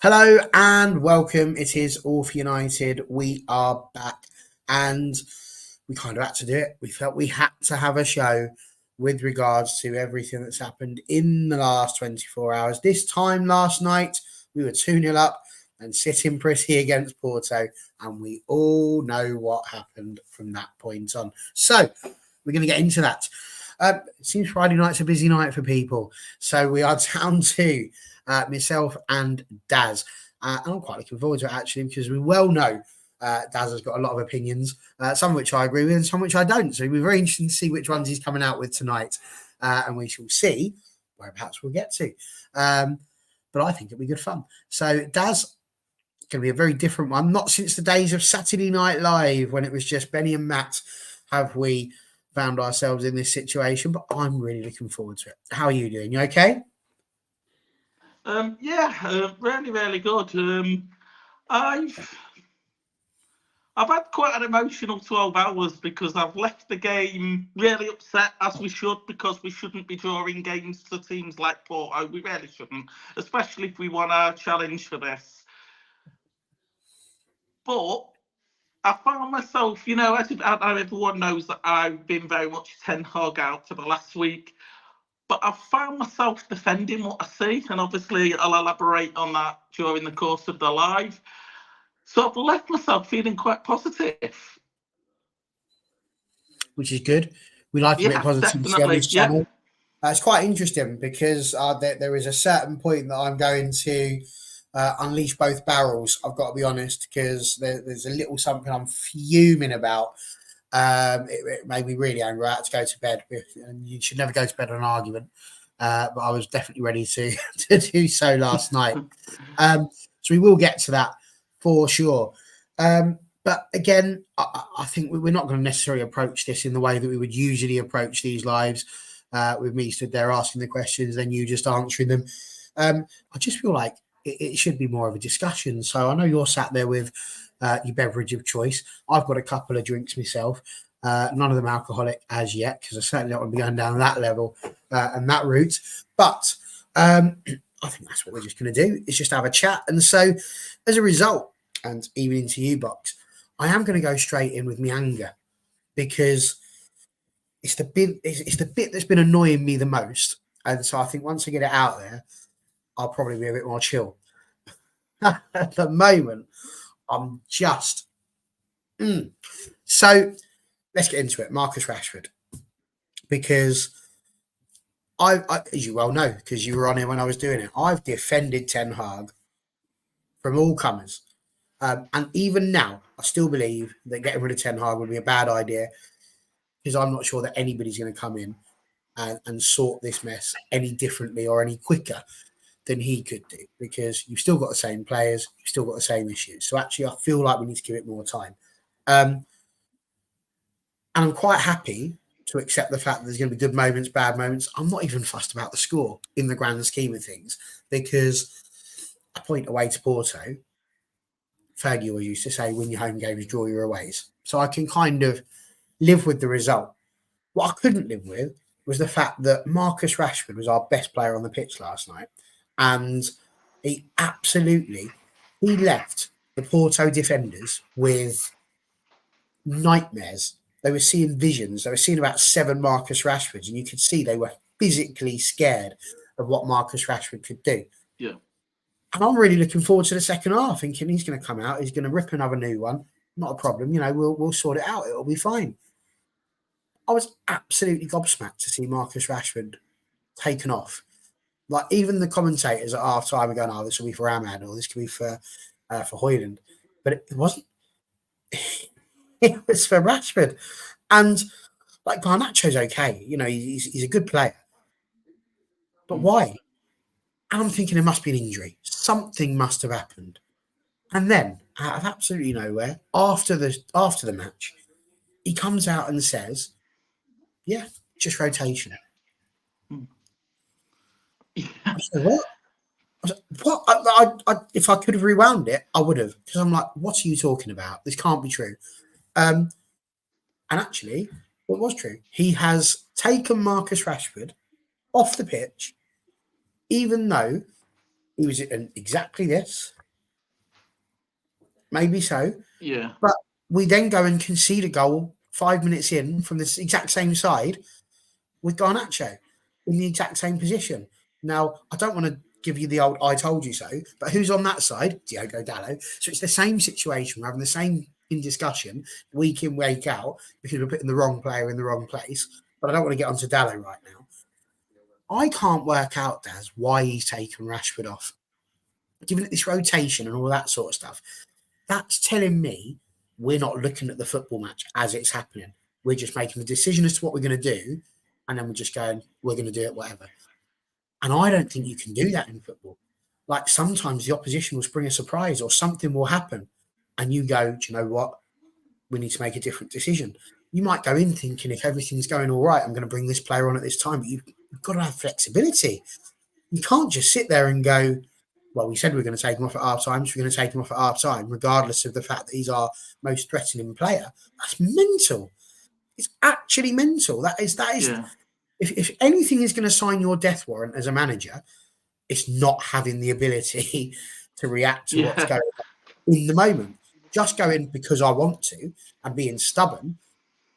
Hello and welcome. It is All for United. We are back and we kind of had to do it. We felt we had to have a show with regards to everything that's happened in the last 24 hours. This time last night, we were 2-0 up and sitting pretty against Porto, and we all know what happened from that point on. So we're going to get into that. It seems Friday night's a busy night for people. So we are down to myself and Daz. And I'm quite looking forward to it, actually, because we well know Daz has got a lot of opinions, some of which I agree with and some which I don't. So it'll be very interesting to see which ones he's coming out with tonight. And we shall see where perhaps we'll get to. But I think it'll be good fun. So Daz, it's going to be a very different one. Not since the days of Saturday Night Live when it was just Benny and Matt have we found ourselves in this situation. But I'm really looking forward to it. How are you doing? You okay? Really, really good. I've I've had quite an emotional 12 hours because I've left the game really upset, as we should, because we shouldn't be drawing games to teams like Porto. We really shouldn't, especially if we want a challenge for this. But I found myself, as everyone knows that I've been very much Ten Hag out for the last week. But I've found myself defending what I see, and obviously I'll elaborate on that during the course of the live. So I've left myself feeling quite positive. Which is good. We like a bit of Yeah, positivity on definitely. this Yeah. channel. It's quite interesting because there is a certain point that I'm going to unleash both barrels. I've got to be honest, because there's a little something I'm fuming about. It made me really angry. I had to go to bed, and you should never go to bed on an argument. But I was definitely ready to to do so last night. So we will get to that for sure. But again, I think we're not going to necessarily approach this in the way that we would usually approach these lives, with me stood there asking the questions, then you just answering them. I just feel like it should be more of a discussion. So I know you're sat there with your beverage of choice. I've got a couple of drinks myself. None of them alcoholic as yet, because I certainly don't want to be going down that level and that route. But I think that's what we're just going to do, is just have a chat. And so as a result, and even into you, Box, I am going to go straight in with my anger, because it's the bit that's been annoying me the most. And so I think once I get it out there, I'll probably be a bit more chill. At the moment, I'm just So let's get into it. Marcus Rashford, because as you well know, because you were on here when I was doing it, I've defended Ten Hag from all comers. And even now, I still believe that getting rid of Ten Hag would be a bad idea, because I'm not sure that anybody's going to come in and sort this mess any differently or any quicker than he could do, because you've still got the same players, you've still got the same issues. So actually, I feel like we need to give it more time. And I'm quite happy to accept the fact that there's going to be good moments, bad moments. I'm not even fussed about the score in the grand scheme of things, because a point away to Porto, Fergie used to say, win your home games, draw your aways. So I can kind of live with the result. What I couldn't live with was the fact that Marcus Rashford was our best player on the pitch last night. And he left the Porto defenders with nightmares. They were seeing visions. They were seeing about 7 Marcus Rashfords, and you could see they were physically scared of what Marcus Rashford could do. Yeah. And I'm really looking forward to the second half, thinking he's going to come out, he's going to rip another new one. Not a problem. We'll sort it out. It'll be fine. I was absolutely gobsmacked to see Marcus Rashford taken off. Like, even the commentators at half time are going, "Oh, this will be for Ahmad, or this could be for Højlund," but it wasn't. It was for Rashford, and like Garnacho's okay. He's a good player, but why? And I'm thinking there must be an injury. Something must have happened. And then, out of absolutely nowhere, after the match, he comes out and says, "Yeah, just rotation." I said, "What?" I was like, "What?" If I could have rewound it, I would have, because I'm like, "What are you talking about? This can't be true." And actually, it was true. He has taken Marcus Rashford off the pitch, even though He was in exactly this. Maybe so. Yeah. But we then go and concede a goal 5 minutes in from the exact same side with Garnacho in the exact same position. Now, I don't want to give you the old "I told you so," but who's on that side? Diogo Dallo. So it's the same situation. We're having the same in discussion week in, week out because we're putting the wrong player in the wrong place. But I don't want to get onto Dallo right now. I can't work out, Daz, why he's taken Rashford off. Given it this rotation and all that sort of stuff, that's telling me we're not looking at the football match as it's happening. We're just making the decision as to what we're going to do, and then we're just going, we're going to do it, whatever. And I don't think you can do that in football. Like sometimes the opposition will spring a surprise or something will happen, and you go, do you know what? We need to make a different decision. You might go in thinking if everything's going all right, I'm going to bring this player on at this time, but you've got to have flexibility. You can't just sit there and go, well, we said we are going to take him off at half time, so we're going to take him off at half time, regardless of the fact that he's our most threatening player. That's mental. It's actually mental. That is. Yeah. If anything is going to sign your death warrant as a manager, it's not having the ability to react to what's going on in the moment. Just going because I want to and being stubborn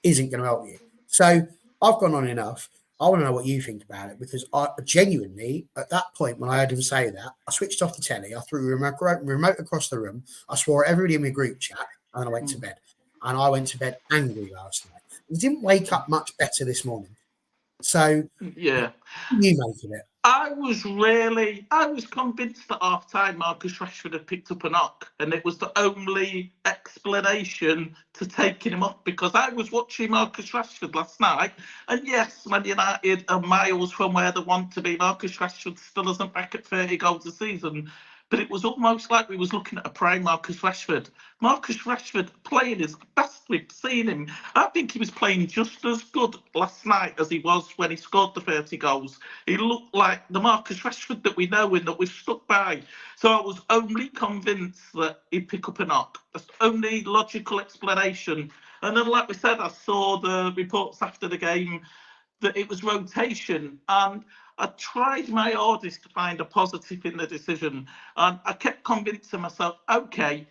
isn't going to help you. So I've gone on enough. I want to know what you think about it because I genuinely, at that point when I heard him say that, I switched off the telly, I threw a remote across the room, I swore at everybody in my group chat, and then I went to bed. And I went to bed angry last night. I didn't wake up much better this morning. So, yeah. What do you make of it? I was convinced at half time Marcus Rashford had picked up a knock, and it was the only explanation to taking him off because I was watching Marcus Rashford last night, and yes, Man United are miles from where they want to be. Marcus Rashford still isn't back at 30 goals a season, but it was almost like we was looking at a prime Marcus Rashford. Marcus Rashford playing his best we've seen him. I think he was playing just as good last night as he was when he scored the 30 goals. He looked like the Marcus Rashford that we know and that we've stuck by. So I was only convinced that he'd pick up a knock. That's the only logical explanation. And then, like we said, I saw the reports after the game that it was rotation, and I tried my hardest to find a positive in the decision, and I kept convincing myself, okay,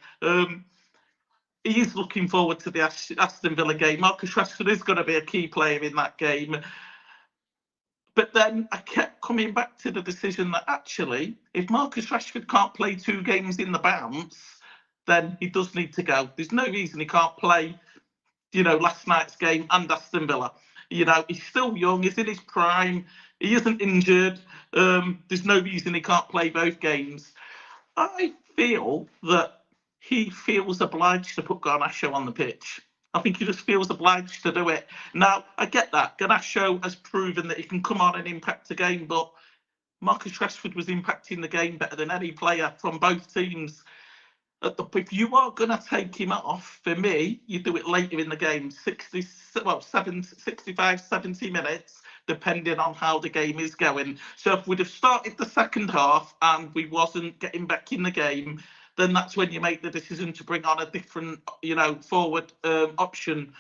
he is looking forward to the Aston Villa game. Marcus Rashford is going to be a key player in that game. But then I kept coming back to the decision that actually, if Marcus Rashford can't play 2 games in the bounce, then he does need to go. There's no reason he can't play, last night's game and Aston Villa. He's still young, he's in his prime, he isn't injured. There's no reason he can't play both games. I feel that he feels obliged to put Garnacho on the pitch. I think he just feels obliged to do it. Now, I get that. Garnacho has proven that he can come on and impact a game, but Marcus Rashford was impacting the game better than any player from both teams. If you are going to take him off, for me, you do it later in the game, 65, 70 minutes, depending on how the game is going. So if we'd have started the second half and we wasn't getting back in the game, then that's when you make the decision to bring on a different, forward option.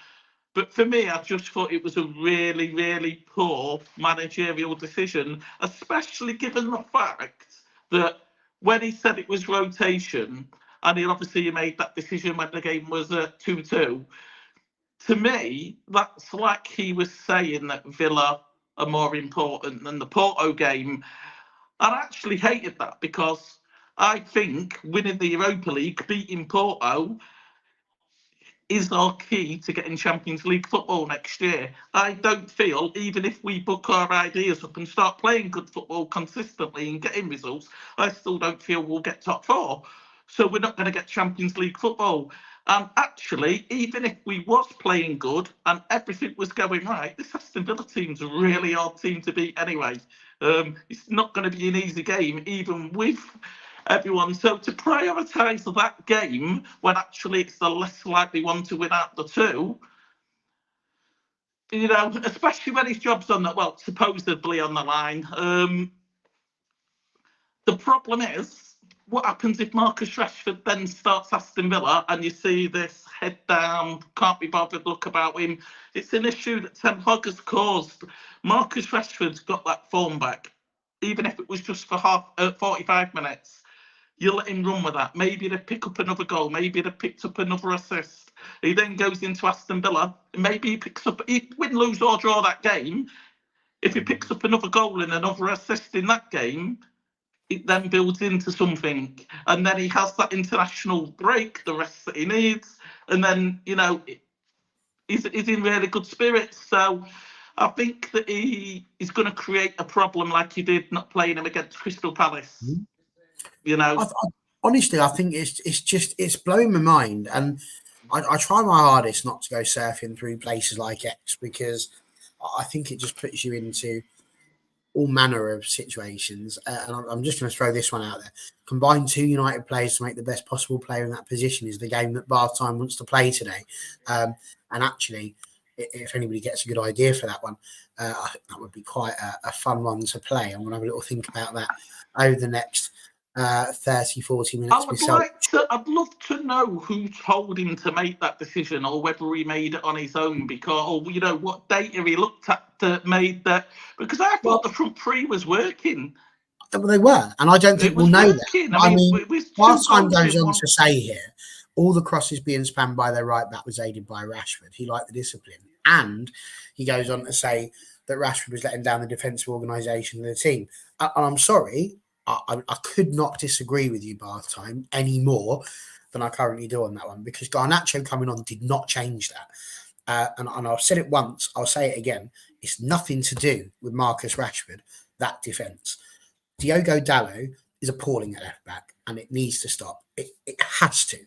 But for me, I just thought it was a really, really poor managerial decision, especially given the fact that when he said it was rotation, and he made that decision when the game was 2-2. To me, that's like he was saying that Villa are more important than the Porto game. I actually hated that because I think winning the Europa League, beating Porto, is our key to getting Champions League football next year. I don't feel, even if we book our ideas up and start playing good football consistently and getting results, I still don't feel we'll get top 4. So we're not going to get Champions League football. And actually, even if we was playing good and everything was going right, this Aston Villa team's a really hard team to beat anyway. It's not going to be an easy game, even with everyone. So to prioritise that game when actually it's the less likely one to win out the 2, especially when his job's supposedly on the line. The problem is, what happens if Marcus Rashford then starts Aston Villa and you see this head down, can't be bothered look about him? It's an issue that Ten Hag has caused. Marcus Rashford's got that form back. even if it was just for 45 minutes, you let him run with that. Maybe they pick up another goal. Maybe they picked up another assist. He then goes into Aston Villa. Maybe he picks up, he win, lose or draw that game. If he picks up another goal and another assist in that game, it then builds into something. And then he has that international break, the rest that he needs. And then, he's in really good spirits. So I think that he is going to create a problem like he did not playing him against Crystal Palace. Honestly, I think it's blowing my mind, and I try my hardest not to go surfing through places like X, because I think it just puts you into all manner of situations. And I'm just going to throw this one out there. Combine 2 United players to make the best possible player in that position is the game that Bath Time wants to play today. And actually, if anybody gets a good idea for that one, I think that would be quite a fun one to play. I'm going to have a little think about that over the next 30, 40 minutes. I'd love to know who told him to make that decision, or whether he made it on his own, because, what data he looked at that made that, because I thought the front three was working. Well, they were, and I don't think we'll know that. I mean, whilst time goes on to say here, all the crosses being spammed by their right back was aided by Rashford. He liked the discipline, and he goes on to say that Rashford was letting down the defensive organisation of the team. And I'm sorry, I could not disagree with you, Bath Time, any more than I currently do on that one, because Garnacho coming on did not change that. And I've said it once, I'll say it again. It's nothing to do with Marcus Rashford, that defence. Diogo Dalot is appalling at left back, and it needs to stop. It has to.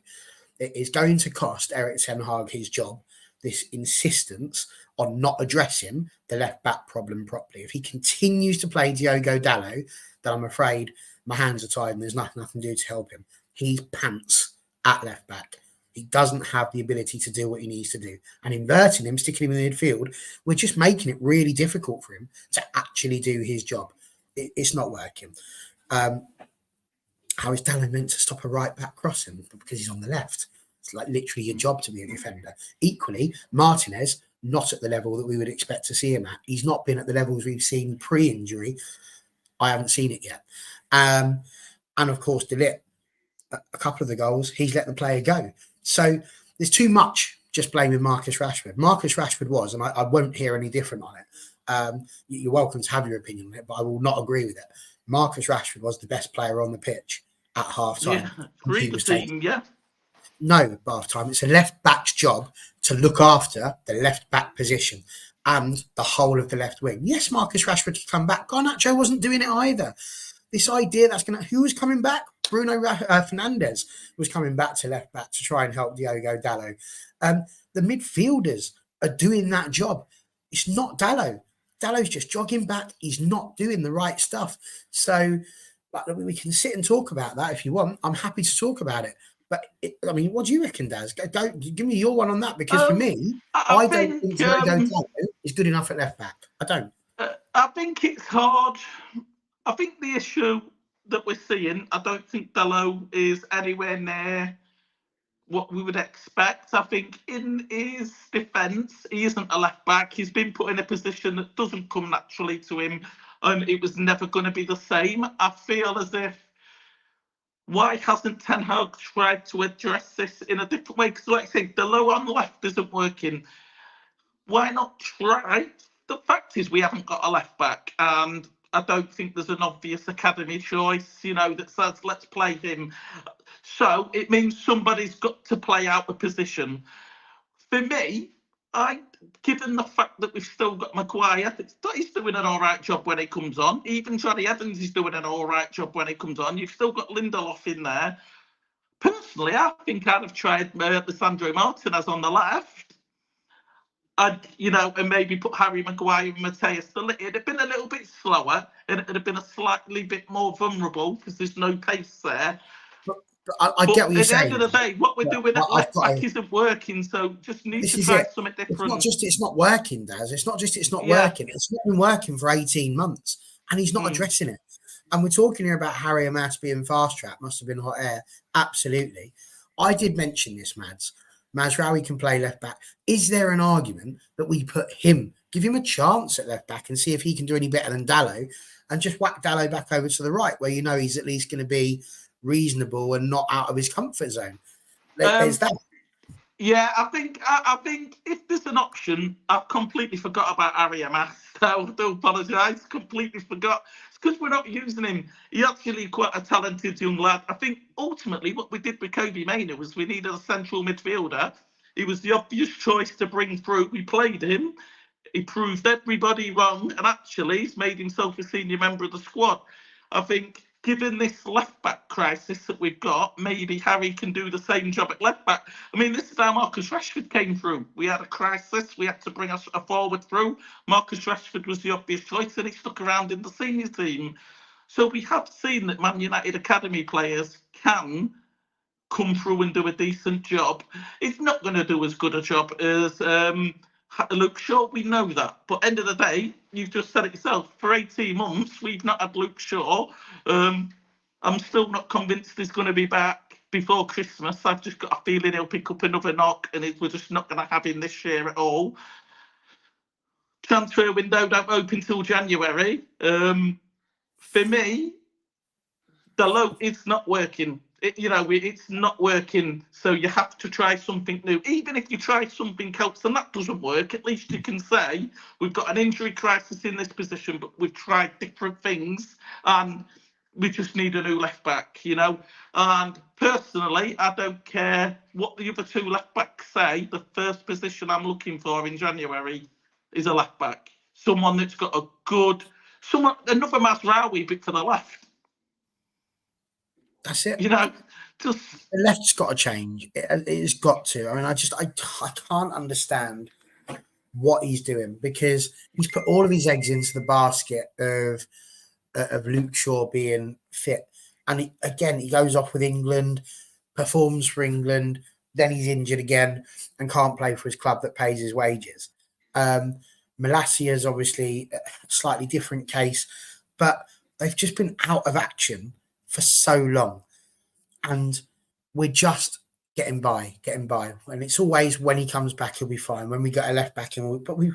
It is going to cost Erik ten Hag his job, this insistence on not addressing the left back problem properly. If he continues to play Diogo Dalot, then I'm afraid my hands are tied and there's nothing I can do to help him. He's pants at left back. He doesn't have the ability to do what he needs to do. And inverting him, sticking him in the midfield, we're just making it really difficult for him to actually do his job. It's not working. How is Dalot meant to stop a right back crossing? Because he's on the left. It's like literally your job to be a defender. Equally, Martinez, not at the level that we would expect to see him at. He's not been at the levels we've seen pre-injury. I haven't seen it yet. And of course, De Ligt, a couple of the goals, he's let the player go. So there's too much just blaming Marcus Rashford. Marcus Rashford was, and I won't hear any different on it. You're welcome to have your opinion on it, but I will not agree with it. Marcus Rashford was the best player on the pitch at half time. Yeah. No, Bath Time. It's a left back's job to look after the left back position and the whole of the left wing. Yes, Marcus Rashford could come back. Garnacho wasn't doing it either. This idea who was coming back? Bruno Fernandes was coming back to left back to try and help Diogo Dalot. The midfielders are doing that job. It's not Dalot. Dalot's just jogging back. He's not doing the right stuff. So we can sit and talk about that if you want. I'm happy to talk about it. But, what do you reckon, Daz? Go, give me your one on that, because for me, I don't think Diogo Dalot is good enough at left back. I don't. I think it's hard. I think the issue that we're seeing, I don't think Dalot is anywhere near what we would expect. I think in his defence, he isn't a left back. He's been put in a position that doesn't come naturally to him, and it was never going to be the same. I feel as if, why hasn't Ten Hag tried to address this in a different way? Because, like I say, Dalot on the left isn't working. Why not try? The fact is, we haven't got a left back, and I don't think there's an obvious academy choice, that says, let's play him. So it means somebody's got to play out a position. For me, given the fact that we've still got Maguire, he's doing an all right job when he comes on. Even Johnny Evans is doing an all right job when he comes on. You've still got Lindelof in there. Personally, I think I'd have tried Lisandro Martinez on the left. And maybe put Harry Maguire and Mateus. It'd have been a little bit slower, and it'd have been a slightly bit more vulnerable because there's no pace there. I get what you're saying. At the end of the day, what we're doing at left back isn't working, so just need to try something different. It's not just it's not working, Daz. It's not just it's not working. It's not been working for 18 months, and he's not addressing it. And we're talking here about Harry Mass being fast track. Must have been hot air. Absolutely. I did mention this, Mads. Mazraoui can play left back. Is there an argument that we put him, give him a chance at left back and see if he can do any better than Dalot? and just whack Dallo back over to the right, where you know he's at least going to be reasonable and not out of his comfort zone. There's that. Yeah, I think if there's an option, I've completely forgot about Harry Amas. So I do apologise. Completely forgot. It's because we're not using him. He's actually quite a talented young lad. I think ultimately what we did with Kobe Mainoo was we needed a central midfielder. He was the obvious choice to bring through. We played him. He proved everybody wrong, and actually he's made himself a senior member of the squad. I think, given this left back crisis that we've got, maybe Harry can do the same job at left back. I mean, this is how Marcus Rashford came through. We had a crisis, we had to bring a forward through. Marcus Rashford was the obvious choice, and he stuck around in the senior team. So we have seen that Man United academy players can come through and do a decent job. It's not going to do as good a job as Luke Shaw, we know that. But end of the day, you've just said it yourself. For 18 months, we've not had Luke Shaw. I'm still not convinced he's going to be back before Christmas. I've just got a feeling he'll pick up another knock, and we're just not going to have him this year at all. Transfer window don't open till January. For me, it's not working. It's not working. So you have to try something new. Even if you try something else and that doesn't work, at least you can say we've got an injury crisis in this position, but we've tried different things and we just need a new left back, And personally, I don't care what the other two left backs say. The first position I'm looking for in January is a left back. Someone that's got another Mazraoui bit for the left. That's it. Just the left's got to change. It's got to. I mean, I can't understand what he's doing, because he's put all of his eggs into the basket of Luke Shaw being fit, and he goes off with England, performs for England, then he's injured again and can't play for his club that pays his wages. Malacia is obviously a slightly different case, but they've just been out of action for so long. And we're just getting by. And it's always when he comes back, he'll be fine. When we get a left back, but we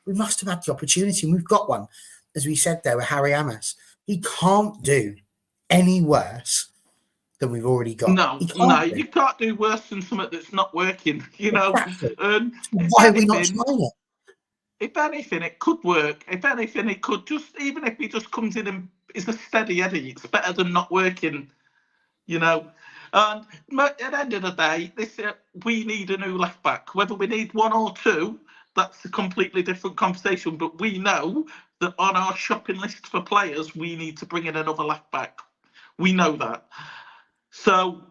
must have had the opportunity, and we've got one. As we said there with Harry Amas, he can't do any worse than we've already got. No, you can't do worse than something that's not working. Exactly. Why are we not trying it? If anything, it could work. If anything, it could even if he just comes in and is a steady Eddie, it's better than not working. And at the end of the day, we need a new left back. Whether we need one or two, that's a completely different conversation. But we know that on our shopping list for players, we need to bring in another left back. We know that. So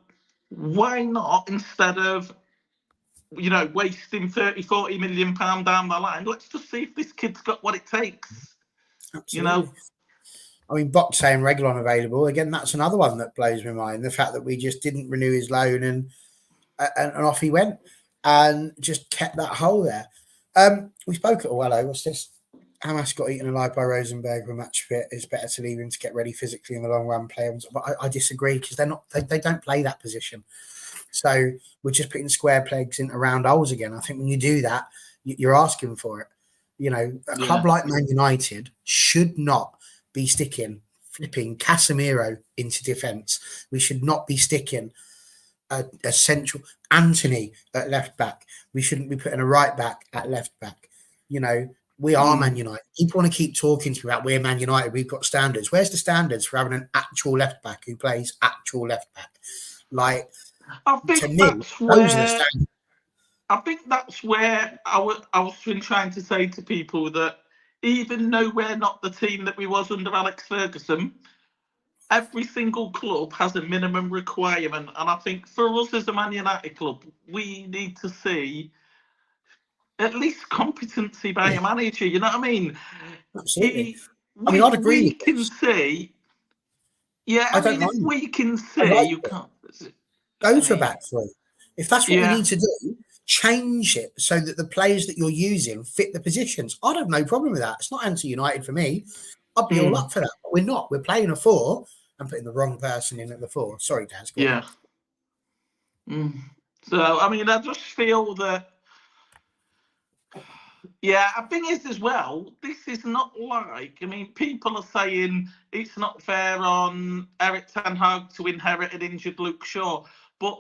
why not, instead of wasting 30-40 million pound down the line, let's just see if this kid's got what it takes. Absolutely. I mean, Bot saying Reguilon available again. That's another one that blows my mind. The fact that we just didn't renew his loan and off he went and just kept that hole there. We spoke at Wello. What's this? Hamas got eaten alive by Rosenberg with match fit. It's better to leave him to get ready physically in the long run. But I disagree, because they don't play that position. So we're just putting square pegs into round holes again. I think when you do that, you're asking for it. A club like Man United should not be flipping Casemiro into defence. We should not be sticking a central Anthony at left back. We shouldn't be putting a right back at left back. We are Man United. People want to keep talking to me about we're Man United. We've got standards. Where's the standards for having an actual left back who plays actual left back? Like, I think to me, that's those are the standards. I think that's where I was been trying to say to people that even though we're not the team that we was under Alex Ferguson, every single club has a minimum requirement. And I think for us as a Man United club, we need to see at least competency by a manager. You know what I mean? Absolutely. I'd agree. We can see. Yeah, I mean, if we can see, you can't go to a back three. If that's what we need to do, change it so that the players that you're using fit the positions. I'd have no problem with that. It's not anti-United for me. I'd be all up for that. But we're not. We're playing a 4 and putting the wrong person in at the 4. Sorry, Daz. Yeah. So, I mean, I just feel that Yeah, I think is as well, this is not like, I mean, people are saying it's not fair on Eric Ten Hag to inherit an injured Luke Shaw, but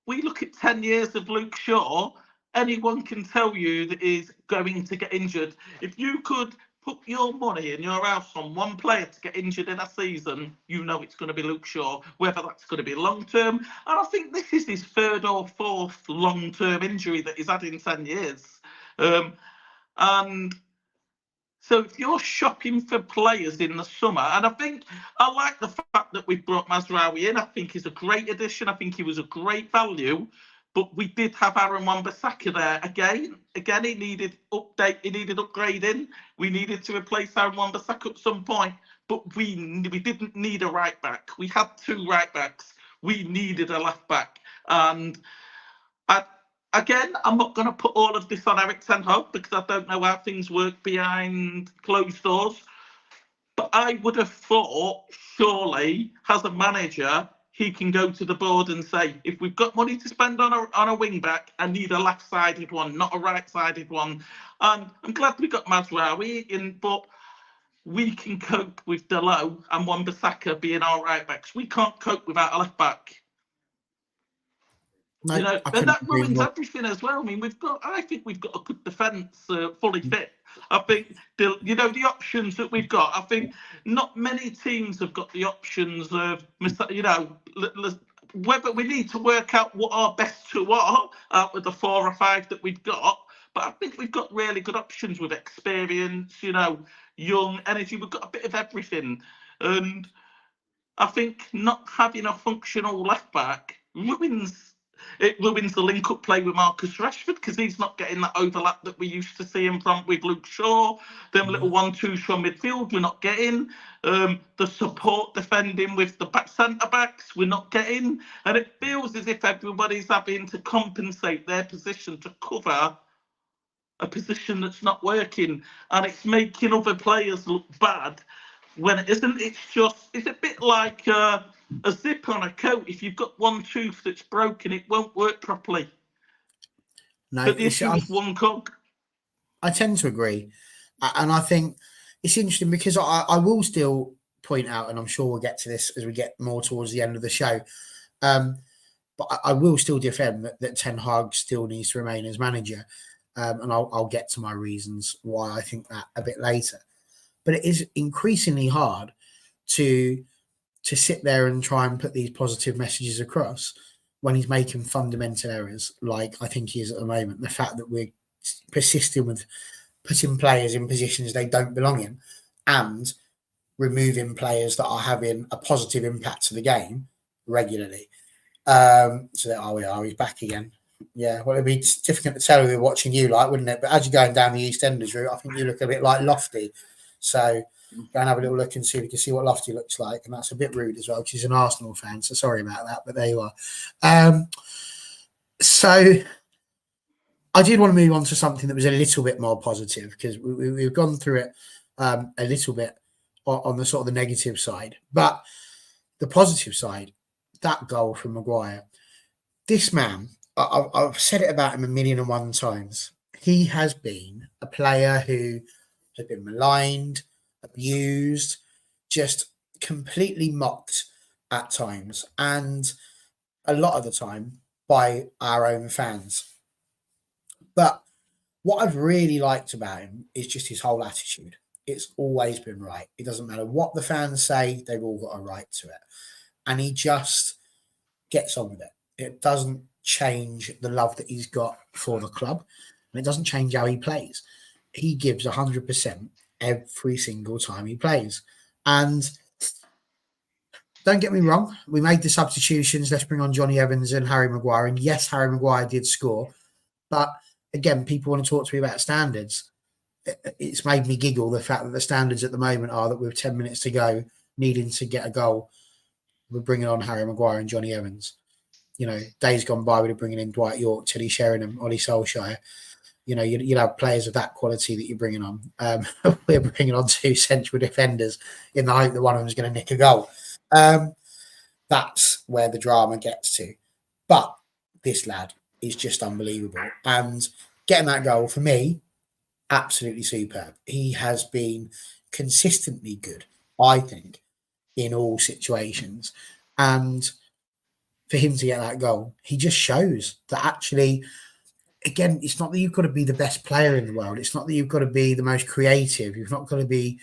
we look at 10 years of Luke Shaw, anyone can tell you that he's going to get injured. If you could put your money in your house on one player to get injured in a season, you know it's going to be Luke Shaw, whether that's going to be long term. And I think this is his third or fourth long term injury that he's had in 10 years. And so if you're shopping for players in the summer, and I think I like the fact that we brought Mazraoui in. I think he's a great addition. I think he was a great value. But we did have Aaron Wan-Bissaka there again. Again, he needed upgrading. We needed to replace Aaron Wan-Bissaka at some point. But we didn't need a right back. We had two right backs. We needed a left back. And again, I'm not going to put all of this on Eric Ten Hag because I don't know how things work behind closed doors. But I would have thought, surely, as a manager, he can go to the board and say, if we've got money to spend on a wing back, I need a left-sided one, not a right-sided one. And I'm glad we got Mazraoui in, but we can cope with Dalot and Wan-Bissaka being our right backs. We can't cope without a left back. No, and that ruins everything as well. I mean, I think we've got a good defence, fully fit. I think the options that we've got. I think not many teams have got the options of whether we need to work out what our best two are out of the 4 or 5 that we've got. But I think we've got really good options with experience, young energy. We've got a bit of everything, and I think not having a functional left back ruins the link-up play with Marcus Rashford because he's not getting that overlap that we used to see him from with Luke Shaw. Them little 1-2s from midfield we're not getting. The support defending with the back centre-backs we're not getting. And it feels as if everybody's having to compensate their position to cover a position that's not working. And it's making other players look bad when it isn't. It's a bit like a zip on a coat. If you've got one tooth that's broken, it won't work properly. No, but the issue is one cog. I tend to agree. And I think it's interesting because I will still point out, and I'm sure we'll get to this as we get more towards the end of the show, but I will still defend that Ten Hag still needs to remain as manager. And I'll get to my reasons why I think that a bit later. But it is increasingly hard to sit there and try and put these positive messages across when he's making fundamental errors like I think he is at the moment. The fact that we're persisting with putting players in positions they don't belong in and removing players that are having a positive impact to the game regularly. So that, he's back again. Yeah, well, it'd be difficult to tell if we're watching you, wouldn't it? But as you're going down the EastEnders route, I think you look a bit like Lofty. So go and have a little look and see if you can see what Lofty looks like. And that's a bit rude as well, because he's an Arsenal fan. So sorry about that, but there you are. So I did want to move on to something that was a little bit more positive, because we've gone through it a little bit on the sort of the negative side. But the positive side, that goal from Maguire, this man, I've said it about him 1,000,001 times. He has been a player who has been maligned, abused, just completely mocked at times, and a lot of the time by our own fans. But what I've really liked about him is just his whole attitude. It's always been right. It doesn't matter what the fans say, they've all got a right to it. And he just gets on with it. It doesn't change the love that he's got for the club, and it doesn't change how he plays. He gives 100% every single time he plays. And don't get me wrong, we made the substitutions. Let's bring on Johnny Evans and Harry Maguire. And yes, Harry Maguire did score. But again, people want to talk to me about standards. It's made me giggle, the fact that the standards at the moment are that with 10 minutes to go, needing to get a goal, we're bringing on Harry Maguire and Johnny Evans. Days gone by, we're bringing in Dwight York, Teddy Sheringham, Ollie Solskjaer. You'd have players of that quality that you're bringing on. We're bringing on 2 central defenders in the hope that one of them is going to nick a goal. That's where the drama gets to. But this lad is just unbelievable. And getting that goal, for me, absolutely superb. He has been consistently good, I think, in all situations. And for him to get that goal, he just shows that actually, again, it's not that you've got to be the best player in the world. It's not that you've got to be the most creative. You've not got to be,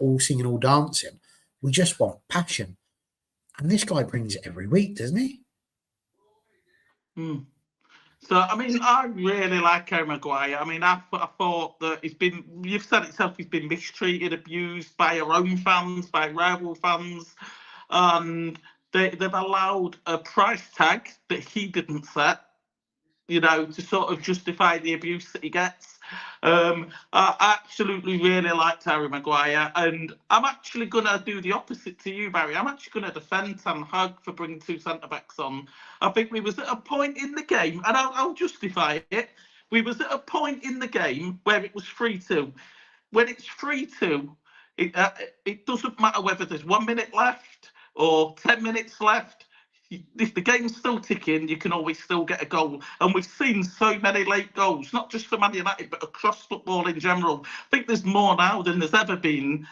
all singing, all dancing. We just want passion. And this guy brings it every week, doesn't he? Mm. So, I mean, I really like Harry Maguire. I mean, I thought that you've said it yourself, he's been mistreated, abused by our own fans, by rival fans. And they've allowed a price tag that he didn't set, to sort of justify the abuse that he gets. I absolutely really liked Harry Maguire, and I'm actually going to do the opposite to you, Barry. I'm actually going to defend Ten Hag for bringing two centre-backs on. I think we was at a point in the game, and I'll justify it, we was at a point in the game where it was 3-2. When it's 3-2, it doesn't matter whether there's 1 minute left or 10 minutes left. If the game's still ticking, you can always still get a goal. And we've seen so many late goals, not just for Man United, but across football in general. I think there's more now than there's ever been.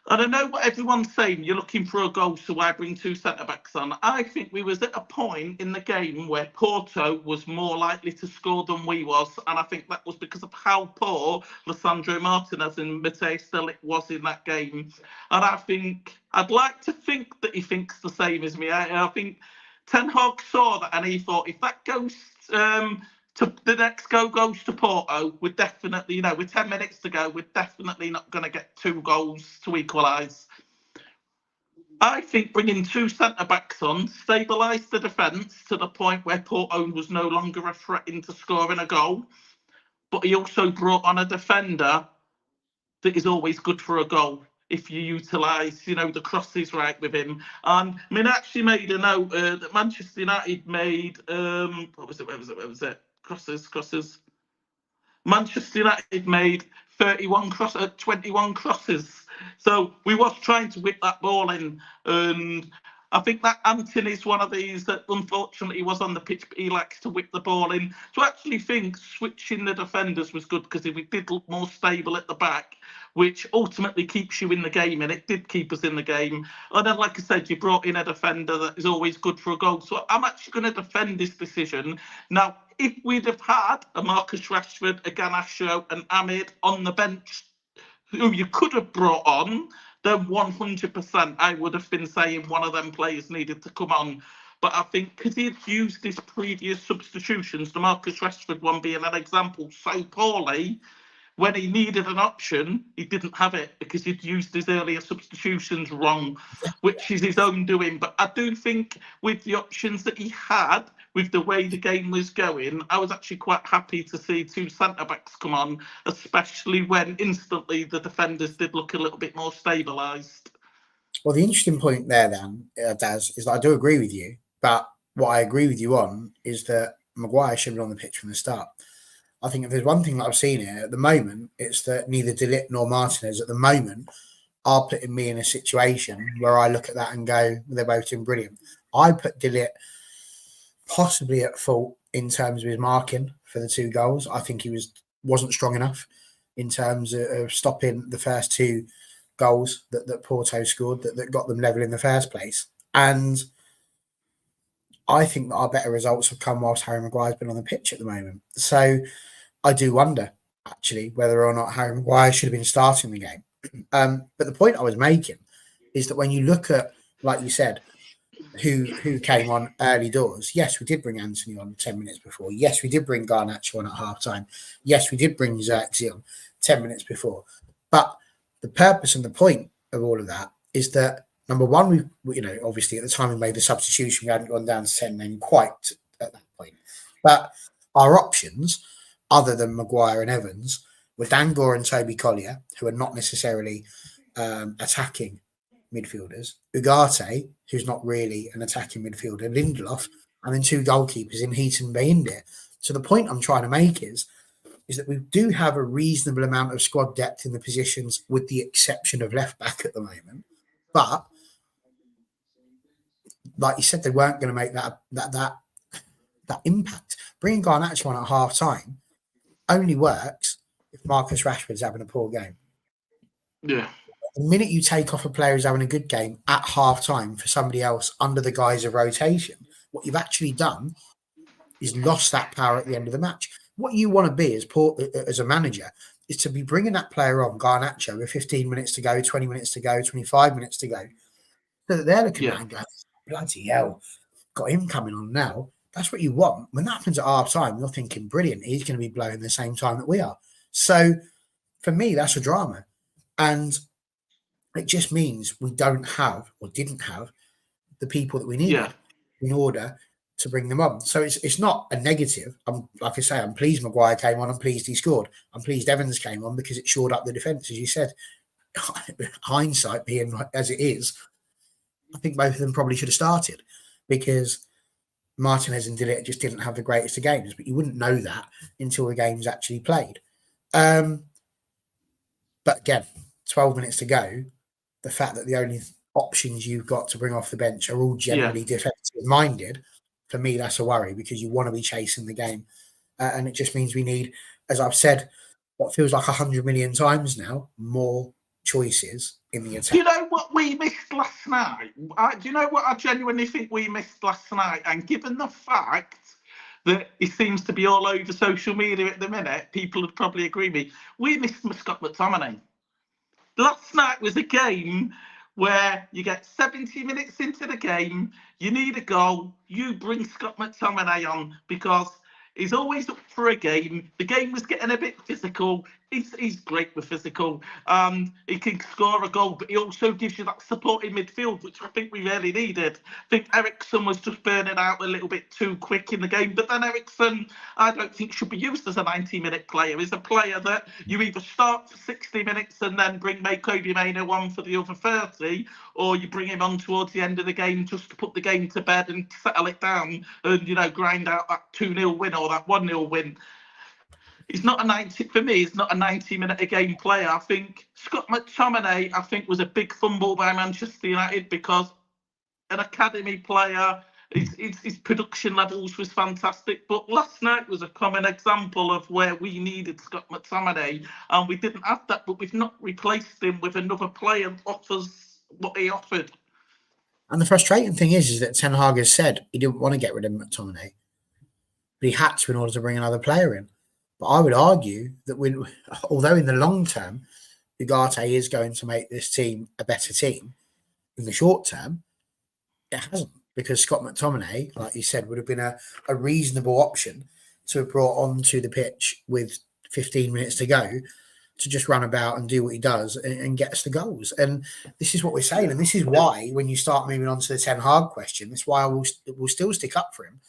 And I know what everyone's saying, you're looking for a goal, so why bring two centre-backs on? I think we was at a point in the game where Porto was more likely to score than we was, and I think that was because of how poor Lissandro Martinez and Matej Stilic was in that game. And I'd like to think that he thinks the same as me. I think Ten Hag saw that and he thought, if that goes to the next goes to Porto, we're definitely, with 10 minutes to go, we're definitely not going to get 2 goals to equalise. I think bringing 2 centre-backs on stabilised the defence to the point where Porto was no longer a threat into scoring a goal, but he also brought on a defender that is always good for a goal if you utilise, the crosses right with him. And I mean, I actually made a note that Manchester United made, where was it? Crosses. Manchester United made 21 crosses. So we was trying to whip that ball in, and I think that Anthony's one of these that unfortunately was on the pitch, but he likes to whip the ball in. So I actually think switching the defenders was good because we did look more stable at the back, which ultimately keeps you in the game, and it did keep us in the game. And then, like I said, you brought in a defender that is always good for a goal. So I'm actually going to defend this decision. Now, if we'd have had a Marcus Rashford, a Garnacho, and Ahmed on the bench, who you could have brought on, then 100% I would have been saying one of them players needed to come on. But I think because he'd used his previous substitutions, the Marcus Rashford one being an example, so poorly, when he needed an option, he didn't have it because he'd used his earlier substitutions wrong, which is his own doing. But I do think with the options that he had, with the way the game was going, I was actually quite happy to see 2 centre-backs come on, especially when instantly the defenders did look a little bit more stabilised. Well, the interesting point there then, Daz, is that I do agree with you, but what I agree with you on is that Maguire should have been on the pitch from the start. I think if there's one thing that I've seen here at the moment, it's that neither De Ligt nor Martinez at the moment are putting me in a situation where I look at that and go, they're both doing brilliant. I put De Ligt possibly at fault in terms of his marking for the 2 goals. I think he wasn't strong enough in terms of stopping the first 2 goals that Porto scored that got them level in the first place. And I think that our better results have come whilst Harry Maguire's been on the pitch at the moment. So I do wonder, actually, whether or not Harry Maguire should have been starting the game. But the point I was making is that when you look at, like you said, who came on early doors, yes, we did bring Anthony on 10 minutes before. Yes, we did bring Garnacho on at half-time. Yes, we did bring Xerxes on 10 minutes before. But the purpose and the point of all of that is that, number one, we obviously at the time we made the substitution, we hadn't gone down to 10 men quite at that point. But our options, other than Maguire and Evans, were Dangor and Toby Collier, who are not necessarily attacking midfielders, Ugarte, who's not really an attacking midfielder, Lindelof, and then 2 goalkeepers in Heaton and Bayindir. So the point I'm trying to make is that we do have a reasonable amount of squad depth in the positions, with the exception of left back at the moment. But like you said, they weren't going to make that impact. Bringing Garnacho on at half time only works if Marcus Rashford's having a poor game. Yeah. The minute you take off a player who's having a good game at half time for somebody else under the guise of rotation, what you've actually done is lost that power at the end of the match. What you want to be as a manager is to be bringing that player on, Garnacho, with 15 minutes to go, 20 minutes to go, 25 minutes to go, so that they're looking at it and going, bloody hell, got him coming on now. That's what you want. When that happens at half time, you're thinking, brilliant, he's going to be blowing the same time that we are. So for me, that's a drama. And it just means we don't have or didn't have the people that we needed in order to bring them on. So it's not a negative. Like I say, I'm pleased Maguire came on. I'm pleased he scored. I'm pleased Evans came on because it shored up the defence, as you said. Hindsight being as it is, I think both of them probably should have started because Martinez and Dillet just didn't have the greatest of games, but you wouldn't know that until the game's actually played. But again, 12 minutes to go, the fact that the only options you've got to bring off the bench are all generally defensive minded, for me, that's a worry because you want to be chasing the game. And it just means we need, as I've said, what feels like 100 million times now, more choices in the attack. Do you know what we missed last night? Do you know what I genuinely think we missed last night? And given the fact that it seems to be all over social media at the minute, people would probably agree with me. We missed Scott McTominay. Last night was a game where you get 70 minutes into the game, you need a goal, you bring Scott McTominay on because he's always up for a game. The game was getting a bit physical. He's great with physical. He can score a goal, but he also gives you that support in midfield, which I think we really needed. I think Eriksen was just burning out a little bit too quick in the game. But then Eriksen, I don't think should be used as a 90-minute player. He's a player that you either start for 60 minutes and then bring Kobe Mainoo on for the other 30, or you bring him on towards the end of the game just to put the game to bed and settle it down and, grind out that 2-0 win or that 1-0 win. He's not a 90, for me, he's not a 90-minute a game player. I think Scott McTominay, was a big fumble by Manchester United because an academy player, his production levels was fantastic. But last night was a common example of where we needed Scott McTominay and we didn't have that, but we've not replaced him with another player that offers what he offered. And the frustrating thing is that Ten Hag has said he didn't want to get rid of McTominay, but he had to in order to bring another player in. But I would argue that although in the long term, Ugarte is going to make this team a better team, in the short term, it hasn't. Because Scott McTominay, like you said, would have been a reasonable option to have brought onto the pitch with 15 minutes to go to just run about and do what he does and get us the goals. And this is what we're saying. And this is why when you start moving on to the Ten Hag question, that's why I will still stick up for him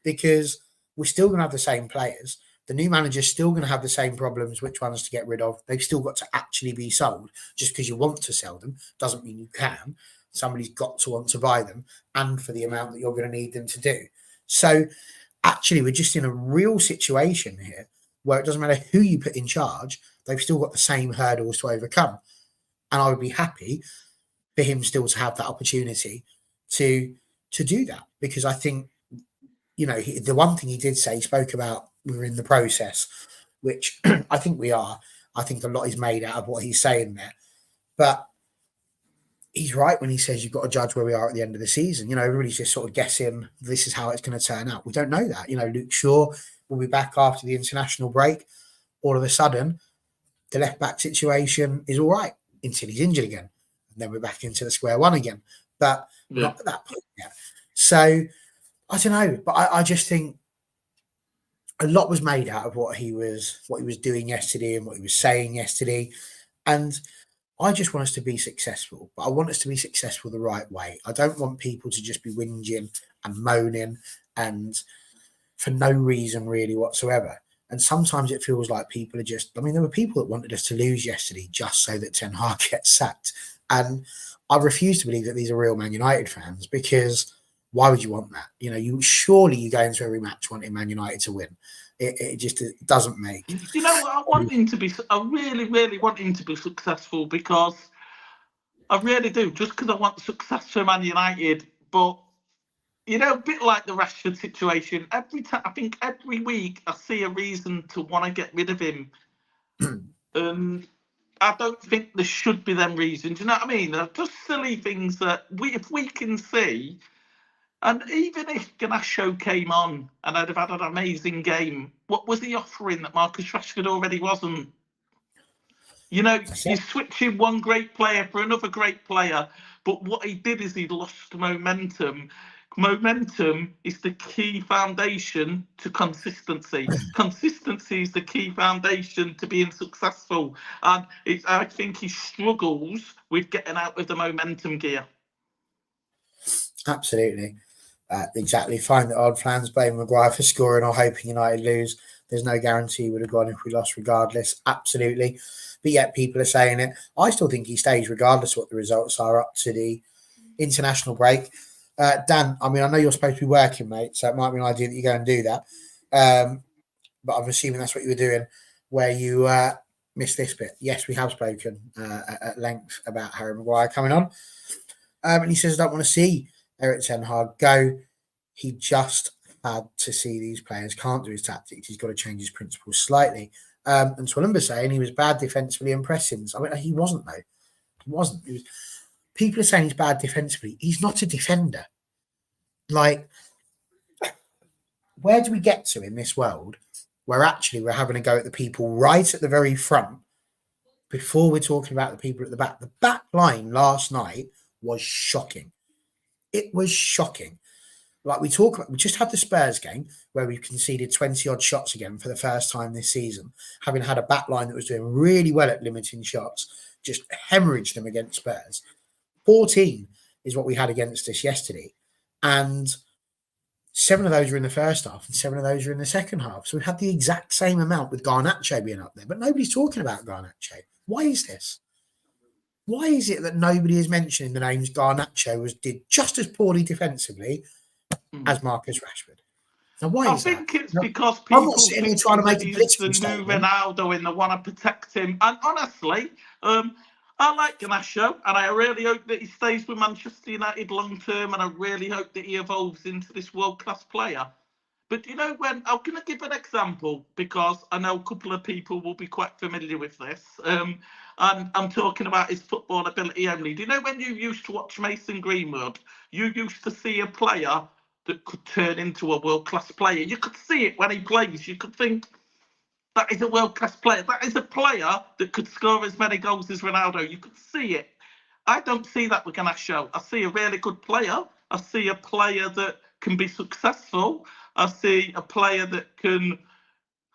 because we're still going to have the same players. The new manager's still going to have the same problems, which ones to get rid of. They've still got to actually be sold. Just because you want to sell them doesn't mean you can. Somebody's got to want to buy them and for the amount that you're going to need them to do. So actually, we're just in a real situation here where it doesn't matter who you put in charge, they've still got the same hurdles to overcome. And I would be happy for him still to have that opportunity to do that because I think, the one thing he did say, he spoke about we're in the process, which I think we are. I think a lot is made out of what he's saying there. But he's right when he says you've got to judge where we are at the end of the season. Everybody's just sort of guessing this is how it's going to turn out. We don't know that. Luke Shaw will be back after the international break. All of a sudden, the left-back situation is all right until he's injured again. And then we're back into the square one again. But not at that point yet. So, I don't know. But I just think a lot was made out of what he was doing yesterday and what he was saying yesterday. And I just want us to be successful, but I want us to be successful the right way. I don't want people to just be whinging and moaning and for no reason really whatsoever. And sometimes it feels like people are just, there were people that wanted us to lose yesterday just so that Ten Hag gets sacked. And I refuse to believe that these are real Man United fans because why would you want that? You go into every match wanting Man United to win. It just doesn't make. I really, really want him to be successful because I really do. Just because I want success for Man United, but a bit like the Rashford situation. Every week I see a reason to want to get rid of him. And I don't think there should be them reasons. You know what I mean? They're just silly things that if we can see, and even if Ganasho came on and I'd have had an amazing game, what was he offering that Marcus Rashford already wasn't? You know, you're switching one great player for another great player, but what he did is he lost momentum. Momentum is the key foundation to consistency. Consistency is the key foundation to being successful. And I think he struggles with getting out of the momentum gear. Absolutely. Exactly. Fine that odd fans blame Maguire for scoring or hoping United lose. There's no guarantee he would have gone if we lost regardless. Absolutely. But yet people are saying it. I still think he stays regardless of what the results are up to the international break. Dan, I mean, I know you're supposed to be working, mate, so it might be an idea that you go and do that. But I'm assuming that's what you were doing, where you missed this bit. Yes, we have spoken at length about Harry Maguire coming on. And he says, I don't want to see Erik ten Hag go. He just had to see these players can't do his tactics. He's got to change his principles slightly. And Twillenberg saying he was bad defensively and pressing. I mean, he wasn't, though. He wasn't. People are saying he's bad defensively. He's not a defender. Like, where do we get to in this world where actually we're having a go at the people right at the very front before we're talking about the people at the back? The back line last night was shocking. It was shocking. Like we just had the Spurs game where we conceded 20 odd shots again for the first time this season, having had a back line that was doing really well at limiting shots, just hemorrhaged them against Spurs. 14 is what we had against us yesterday. And 7 of those were in the first half and 7 of those were in the second half. So we had the exact same amount with Garnacho being up there, but nobody's talking about Garnacho. Why is this? Why is it that nobody is mentioning the names Garnacho did just as poorly defensively as Marcus Rashford? Now, why is that? I think it's because people I'm not sitting here trying to make a political he's the new statement. Ronaldo and they want to protect him. And honestly, I like Ganasho, and I really hope that he stays with Manchester United long term, and I really hope that he evolves into this world-class player. But you know, when I'm going to give an example because I know a couple of people will be quite familiar with this. And I'm talking about his football ability only. Do you know when you used to watch Mason Greenwood, you used to see a player that could turn into a world-class player? You could see it when he plays. You could think, that is a world-class player. That is a player that could score as many goals as Ronaldo. You could see it. I don't see that with Ganasho. I see a really good player. I see a player that can be successful. I see a player that can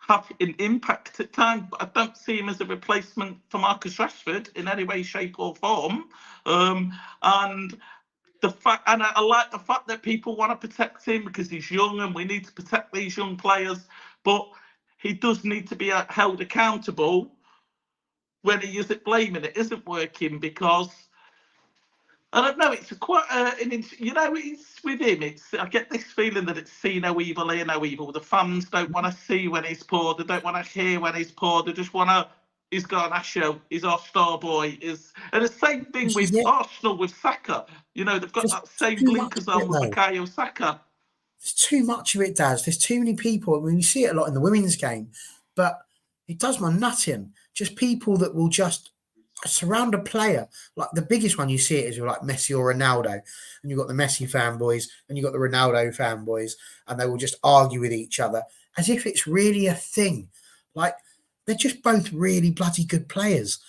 have an impact at times, but I don't see him as a replacement for Marcus Rashford in any way, shape, or form. And I like the fact that people want to protect him because he's young, and we need to protect these young players. But he does need to be held accountable when he isn't blaming it isn't working, because I don't know. It's quite it's with him. I get this feeling that it's see no evil, hear no evil. The fans don't want to see when he's poor. They don't want to hear when he's poor. They just want to. He's Garnacho. He's our star boy. And the same thing with Arsenal with Saka. You know, they've got that same blinkers on with Bukayo Saka. There's too much of it, Daz. There's too many people. I mean, we see it a lot in the women's game, but it does my nut in. Just people that will just surround a player. Like the biggest one you see it is with like Messi or Ronaldo, and you've got the Messi fanboys and you've got the Ronaldo fanboys, and they will just argue with each other as if it's really a thing. Like they're just both really bloody good players.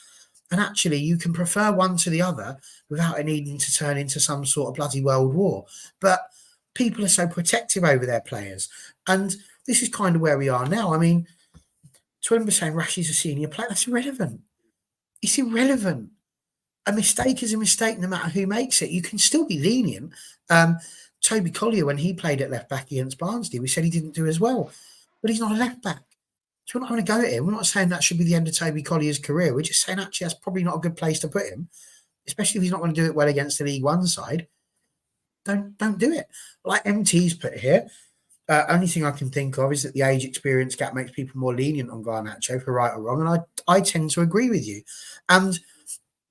And actually, you can prefer one to the other without it needing to turn into some sort of bloody world war. But people are so protective over their players. And this is kind of where we are now. I mean, Twin saying Rashi's a senior player. That's irrelevant. It's irrelevant. A mistake is a mistake no matter who makes it. You can still be lenient. Toby Collier, when he played at left back against Barnsley, we said he didn't do as well. But he's not a left back. So we're not going to go at him. We're not saying that should be the end of Toby Collier's career. We're just saying actually that's probably not a good place to put him, especially if he's not going to do it well against the League One side. Don't do it. Like MT's put here, only thing I can think of is that the age experience gap makes people more lenient on Garnacho for right or wrong, and I tend to agree with you. And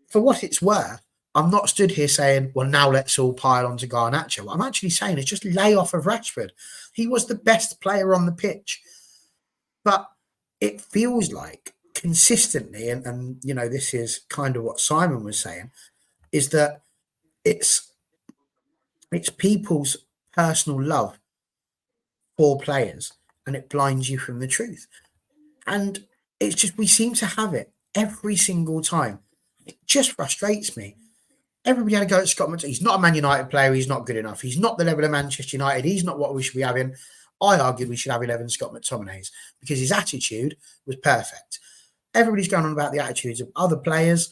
for what it's worth, I'm not stood here saying, well, now let's all pile onto Garnacho. What I'm actually saying is just lay off of Rashford. He was the best player on the pitch. But it feels like consistently, and you know, this is kind of what Simon was saying, is that it's people's personal love for players, and it blinds you from the truth. And it's just, we seem to have it every single time. It just frustrates me. Everybody had a go at Scott McTominay. He's not a Man United player. He's not good enough. He's not the level of Manchester United. He's not what we should be having. I argued we should have 11 Scott McTominays because his attitude was perfect. Everybody's going on about the attitudes of other players,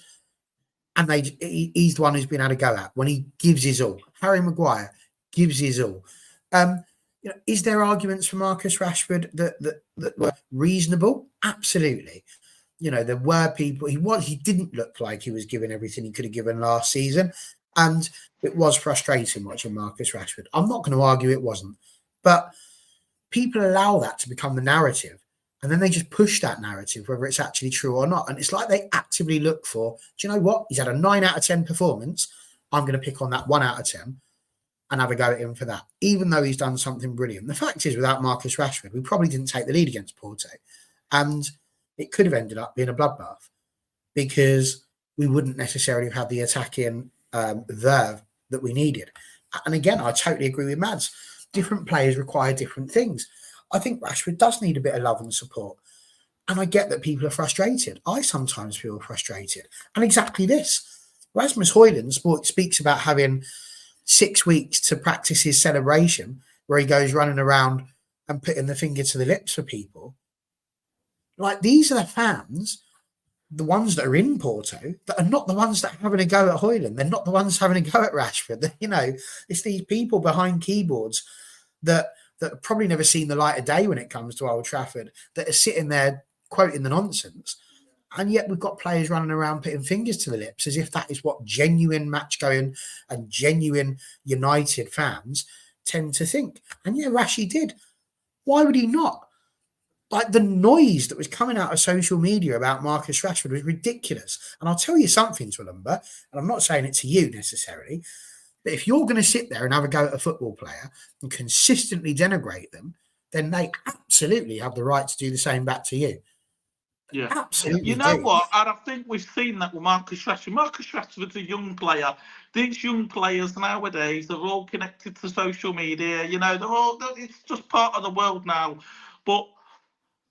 and he's the one who's been able to go at when he gives his all. Harry Maguire gives his all. You know, is there arguments for Marcus Rashford that were reasonable? Absolutely. You know, there were people. He didn't look like he was giving everything he could have given last season, and it was frustrating watching Marcus Rashford. I'm not going to argue it wasn't, but people allow that to become the narrative, and then they just push that narrative, whether it's actually true or not. And it's like they actively look for, do you know what? He's had a 9 out of 10 performance. I'm going to pick on that 1 out of 10 and have a go at him for that, even though he's done something brilliant. The fact is, without Marcus Rashford, we probably didn't take the lead against Porto, and it could have ended up being a bloodbath because we wouldn't necessarily have had the attacking verve that we needed. And again, I totally agree with Mads. Different players require different things. I think Rashford does need a bit of love and support. And I get that people are frustrated. I sometimes feel frustrated. And exactly this. Rasmus Højlund speaks about having 6 weeks to practice his celebration, where he goes running around and putting the finger to the lips for people. Like, these are the fans, the ones that are in Porto, that are not the ones that are having a go at Højlund. They're not the ones having a go at Rashford. You know, it's these people behind keyboards that have probably never seen the light of day when it comes to Old Trafford, that are sitting there quoting the nonsense. And yet we've got players running around putting fingers to the lips as if that is what genuine match-going and genuine United fans tend to think. And yeah, Rashi did. Why would he not? Like, the noise that was coming out of social media about Marcus Rashford was ridiculous. And I'll tell you something, Twilumber, and I'm not saying it to you necessarily, but if you're going to sit there and have a go at a football player and consistently denigrate them, then they absolutely have the right to do the same back to you. Yeah, absolutely. You know what? And I think we've seen that with Marcus Rashford. Marcus Rashford's a young player. These young players nowadays are all connected to social media. You know, it's just part of the world now. But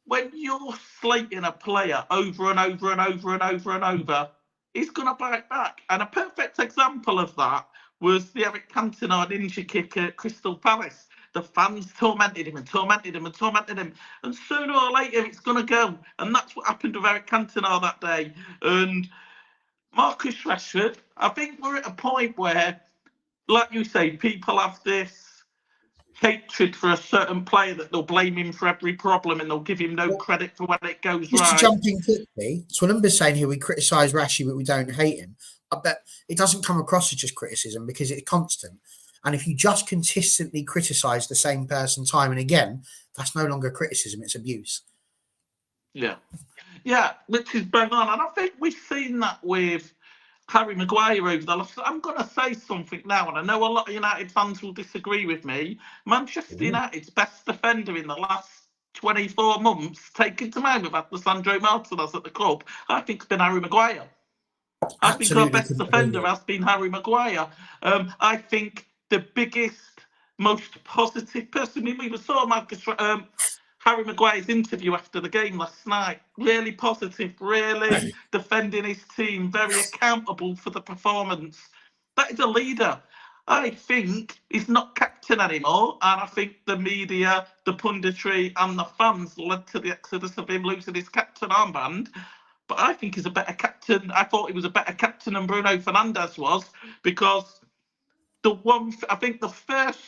when you're slating a player over and over and over and over and over, he's going to bite back. And a perfect example of that was the Eric Cantona ninja kick at Crystal Palace. The fans tormented him and tormented him and tormented him. And sooner or later, it's going to go. And that's what happened with Eric Cantona that day. And Marcus Rashford, I think we're at a point where, like you say, people have this hatred for a certain player that they'll blame him for every problem and they'll give him no credit for when it goes just right. To jump in quickly, Swilumber's saying here we criticise Rashi, but we don't hate him. I bet it doesn't come across as just criticism because it's constant. And if you just consistently criticise the same person time and again, that's no longer criticism, it's abuse. Yeah, which is bang on. And I think we've seen that with Harry Maguire over the last. I'm going to say something now, and I know a lot of United fans will disagree with me. Manchester United's best defender in the last 24 months, taken to mind with Sandro Martinez at the club, I think it's been Harry Maguire. I think our best defender has been Harry Maguire. I think the biggest, most positive person, we even saw Harry Maguire's interview after the game last night. Really positive, really defending his team, very accountable for the performance. That is a leader. I think he's not captain anymore, and I think the media, the punditry, and the fans led to the exodus of him losing his captain armband. But I think he's a better captain. I thought he was a better captain than Bruno Fernandes was, because I think the first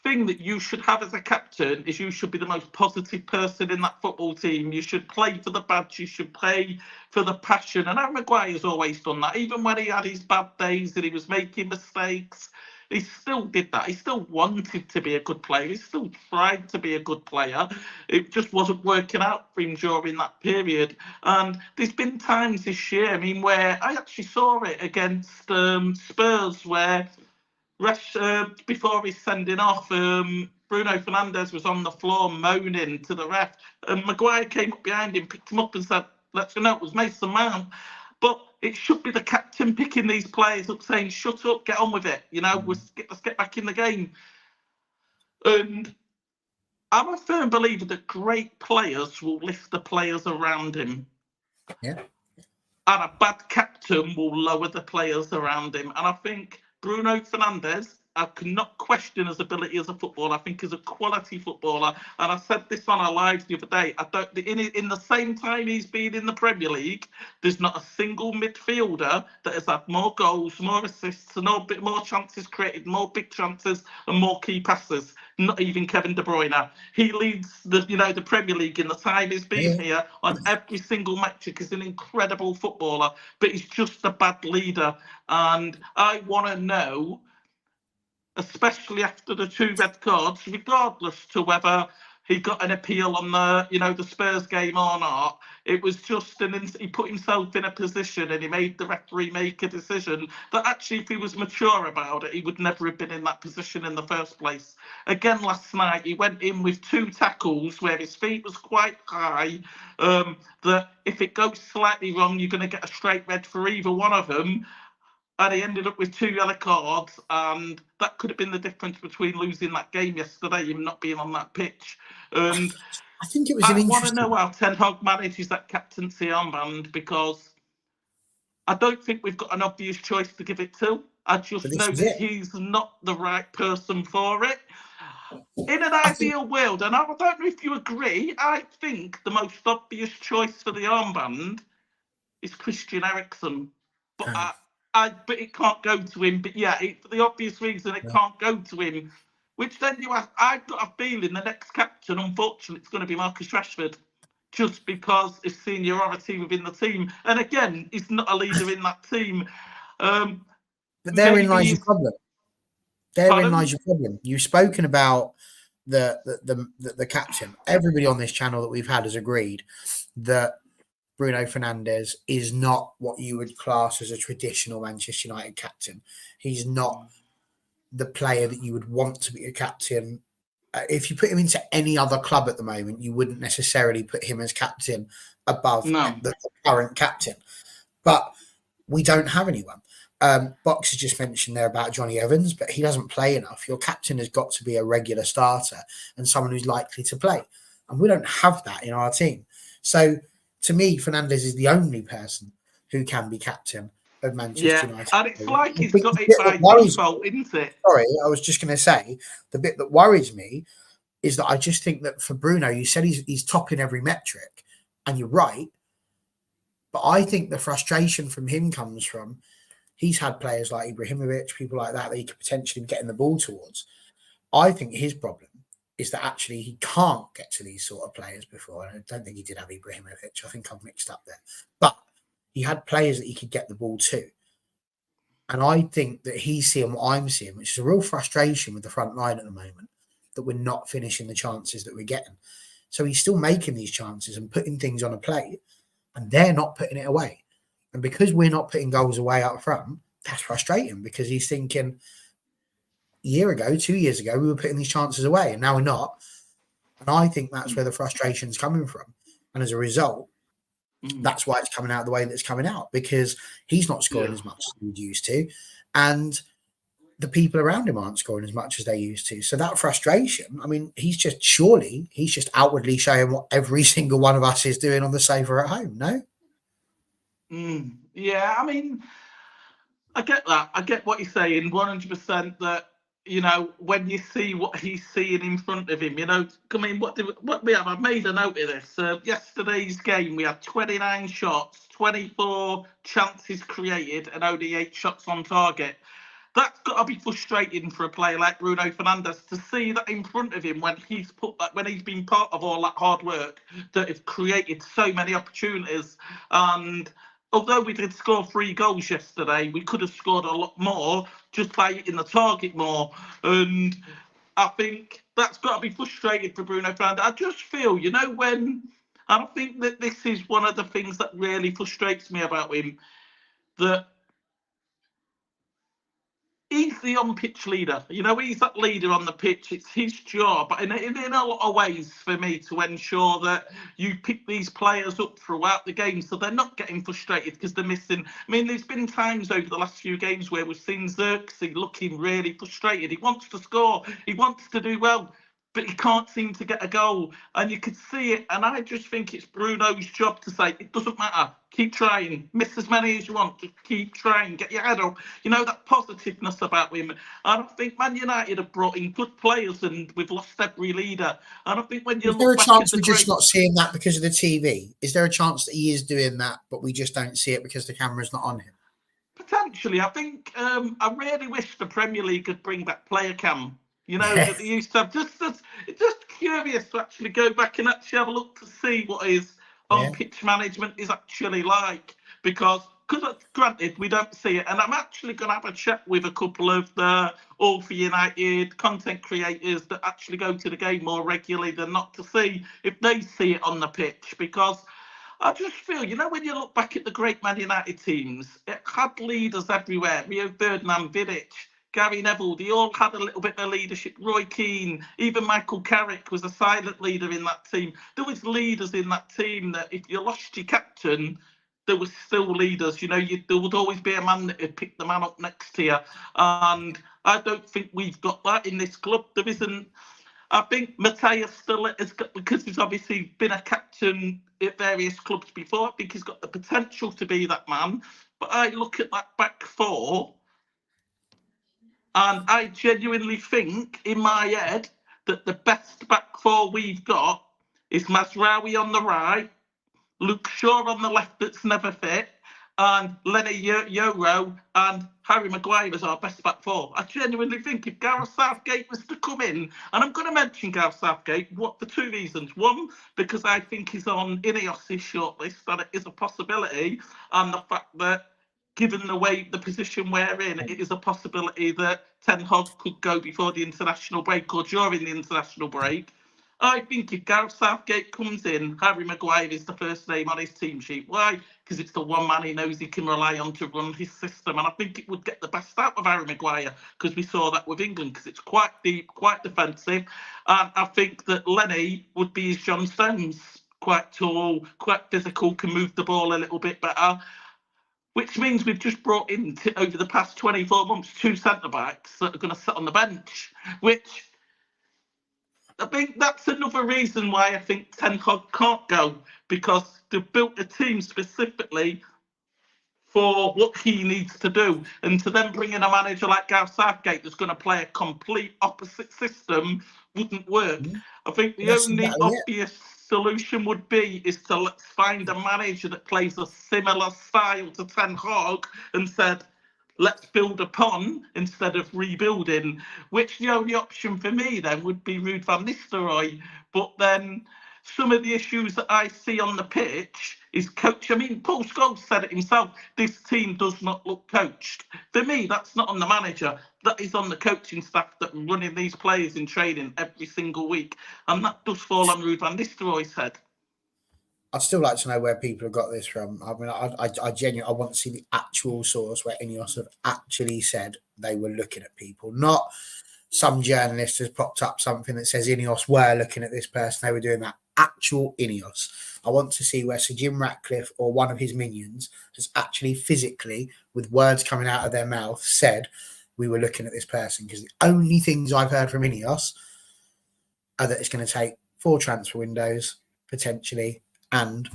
thing that you should have as a captain is you should be the most positive person in that football team. You should play for the badge. You should play for the passion. And Harry Maguire's always done that. Even when he had his bad days and he was making mistakes, he still did that. He still wanted to be a good player. He still tried to be a good player. It just wasn't working out for him during that period. And there's been times this year, where I actually saw it against Spurs, where before he's sending off, Bruno Fernandes was on the floor moaning to the ref, and Maguire came up behind him, picked him up and said, "Let's go." No, it was Mason Mount. But it should be the captain picking these players up, saying, "Shut up, get on with it. Let's get back in the game." And I'm a firm believer that great players will lift the players around him. Yeah. And a bad captain will lower the players around him. And I think Bruno Fernandes, I cannot question his ability as a footballer. I think he's a quality footballer. And I said this on our lives the other day. In the same time he's been in the Premier League, there's not a single midfielder that has had more goals, more assists, and a bit more chances created, more big chances, and more key passes. Not even Kevin De Bruyne. He leads the Premier League in the time he's been here on every single metric. He's an incredible footballer, but he's just a bad leader. And I want to know, especially after the 2 red cards, regardless to whether he got an appeal on the Spurs game or not. It was just he put himself in a position and he made the referee make a decision that actually, if he was mature about it, he would never have been in that position in the first place. Again, last night, he went in with 2 tackles where his feet was quite high, that if it goes slightly wrong, you're going to get a straight red for either one of them. And he ended up with 2 yellow cards, and that could have been the difference between losing that game yesterday, him not being on that pitch. And I think it was I want to know how Ten Hag manages that captaincy armband, because I don't think we've got an obvious choice to give it to. I just know that he's not the right person for it. In an ideal world, and I don't know if you agree, I think the most obvious choice for the armband is Christian Eriksen. But but it can't go to him. But yeah, for the obvious reason, it can't go to him. Which then I've got a feeling the next captain, unfortunately, it's going to be Marcus Rashford, just because of seniority within the team. And again, he's not a leader in that team. But therein lies your problem. Therein lies your problem. You've spoken about the captain. Everybody on this channel that we've had has agreed that Bruno Fernandes is not what you would class as a traditional Manchester United captain. He's not the player that you would want to be a captain. If you put him into any other club at the moment, you wouldn't necessarily put him as captain above the current captain. But we don't have anyone. Box has just mentioned there about Johnny Evans, but he doesn't play enough. Your captain has got to be a regular starter and someone who's likely to play. And we don't have that in our team. So, to me, Fernandes is the only person who can be captain of Manchester United. And it's like he's got it by default, isn't it? Sorry, I was just going to say, the bit that worries me is that I just think that for Bruno, you said he's topping every metric, and you're right. But I think the frustration from him comes from he's had players like Ibrahimovic, people like that he could potentially be getting the ball towards. I think his problem is that actually he can't get to these sort of players before. And I don't think he did have Ibrahimovic. I think I've mixed up there. But he had players that he could get the ball to. And I think that he's seeing what I'm seeing, which is a real frustration with the front line at the moment, that we're not finishing the chances that we're getting. So he's still making these chances and putting things on a plate, and they're not putting it away. And because we're not putting goals away up front, that's frustrating, because he's thinking, a year ago, 2 years ago, we were putting these chances away, and now we're not. And I think that's where the frustration's coming from. And as a result, that's why it's coming out the way that it's coming out, because he's not scoring as much as he would used to, and the people around him aren't scoring as much as they used to. So that frustration, I mean, he's just outwardly showing what every single one of us is doing on the sofa at home, no? Yeah, I mean, I get that. I get what you're saying, 100%, that, when you see what he's seeing in front of him, I mean, what we have, I've made a note of this. Yesterday's game, we had 29 shots, 24 chances created, and only 8 shots on target. That's got to be frustrating for a player like Bruno Fernandes, to see that in front of him when he's been part of all that hard work that have created so many opportunities. And although we did score 3 goals yesterday, we could have scored a lot more just by hitting the target more. And I think that's got to be frustrating for Bruno Fernandes. I just feel, I think that this is one of the things that really frustrates me about him, that he's the on-pitch leader. You know, he's that leader on the pitch. It's his job, in a lot of ways, for me, to ensure that you pick these players up throughout the game so they're not getting frustrated because they're missing. I mean, there's been times over the last few games where we've seen Xerxes looking really frustrated. He wants to score. He wants to do well, but he can't seem to get a goal. And you could see it. And I just think it's Bruno's job to say, it doesn't matter. Keep trying. Miss as many as you want. Just keep trying. Get your head up. You know, that positiveness about him. And I think Man United have brought in good players and we've lost every leader. And I think when you Is there a look back chance at we're just not seeing that because of the TV? Is there a chance that he is doing that, but we just don't see it because the camera's not on him? Potentially. I think I really wish the Premier League could bring back player cam. You know, that they used to have. Just curious to actually go back and actually have a look to see what his on-pitch management is actually like. Because granted, we don't see it. And I'm actually going to have a chat with a couple of the All for United content creators that actually go to the game more regularly than not, to see if they see it on the pitch. Because I just feel, you know, when you look back at the great Man United teams, it had leaders everywhere. Rio Ferdinand, Vidic, Gary Neville, they all had a little bit of leadership. Roy Keane, even Michael Carrick was a silent leader in that team. There was leaders in that team that if you lost your captain, there was still leaders. You know, there would always be a man that would pick the man up next to you. And I don't think we've got that in this club. There isn't. I think Matthias still has got, because he's obviously been a captain at various clubs before. I think he's got the potential to be that man. But I look at that back four, and I genuinely think in my head that the best back four we've got is Mazraoui on the right, Luke Shaw on the left that's never fit, and Lenny Yoro and Harry Maguire as our best back four. I genuinely think if Gareth Southgate was to come in, and I'm going to mention Gareth Southgate for two reasons. One, because I think he's on Ineos' shortlist, and it is a possibility, and the fact that given the position we're in, it is a possibility that Ten Hag could go before the international break or during the international break. I think if Gareth Southgate comes in, Harry Maguire is the first name on his team sheet. Why? Because it's the one man he knows he can rely on to run his system. And I think it would get the best out of Harry Maguire, because we saw that with England, because it's quite deep, quite defensive. And I think that Lenny would be his John Stones, quite tall, quite physical, can move the ball a little bit better. Which means we've just brought in, over the past 24 months, two centre-backs that are going to sit on the bench, which I think that's another reason why I think Ten Hag can't go, because they've built a team specifically for what he needs to do. And to then bring in a manager like Gareth Southgate that's going to play a complete opposite system wouldn't work. I think the only obvious solution would be is to let's find a manager that plays a similar style to Ten Hag and said, let's build upon instead of rebuilding, which the only option for me then would be Ruud van Nistelrooy. But then some of the issues that I see on the pitch is coach. I mean, Paul Scholes said it himself, this team does not look coached. For me, that's not on the manager. That is on the coaching staff that are running these players in training every single week. And that does fall on Ruud van Nistelrooy's head. I'd still like to know where people have got this from. I mean, I genuinely want to see the actual source where Ineos have actually said they were looking at people, not some journalist has propped up something that says Ineos were looking at this person, they were doing that. Actual Ineos. I want to see where Sir Jim Ratcliffe or one of his minions has actually physically, with words coming out of their mouth, said we were looking at this person, because the only things I've heard from Ineos are that it's going to take 4 transfer windows, potentially, and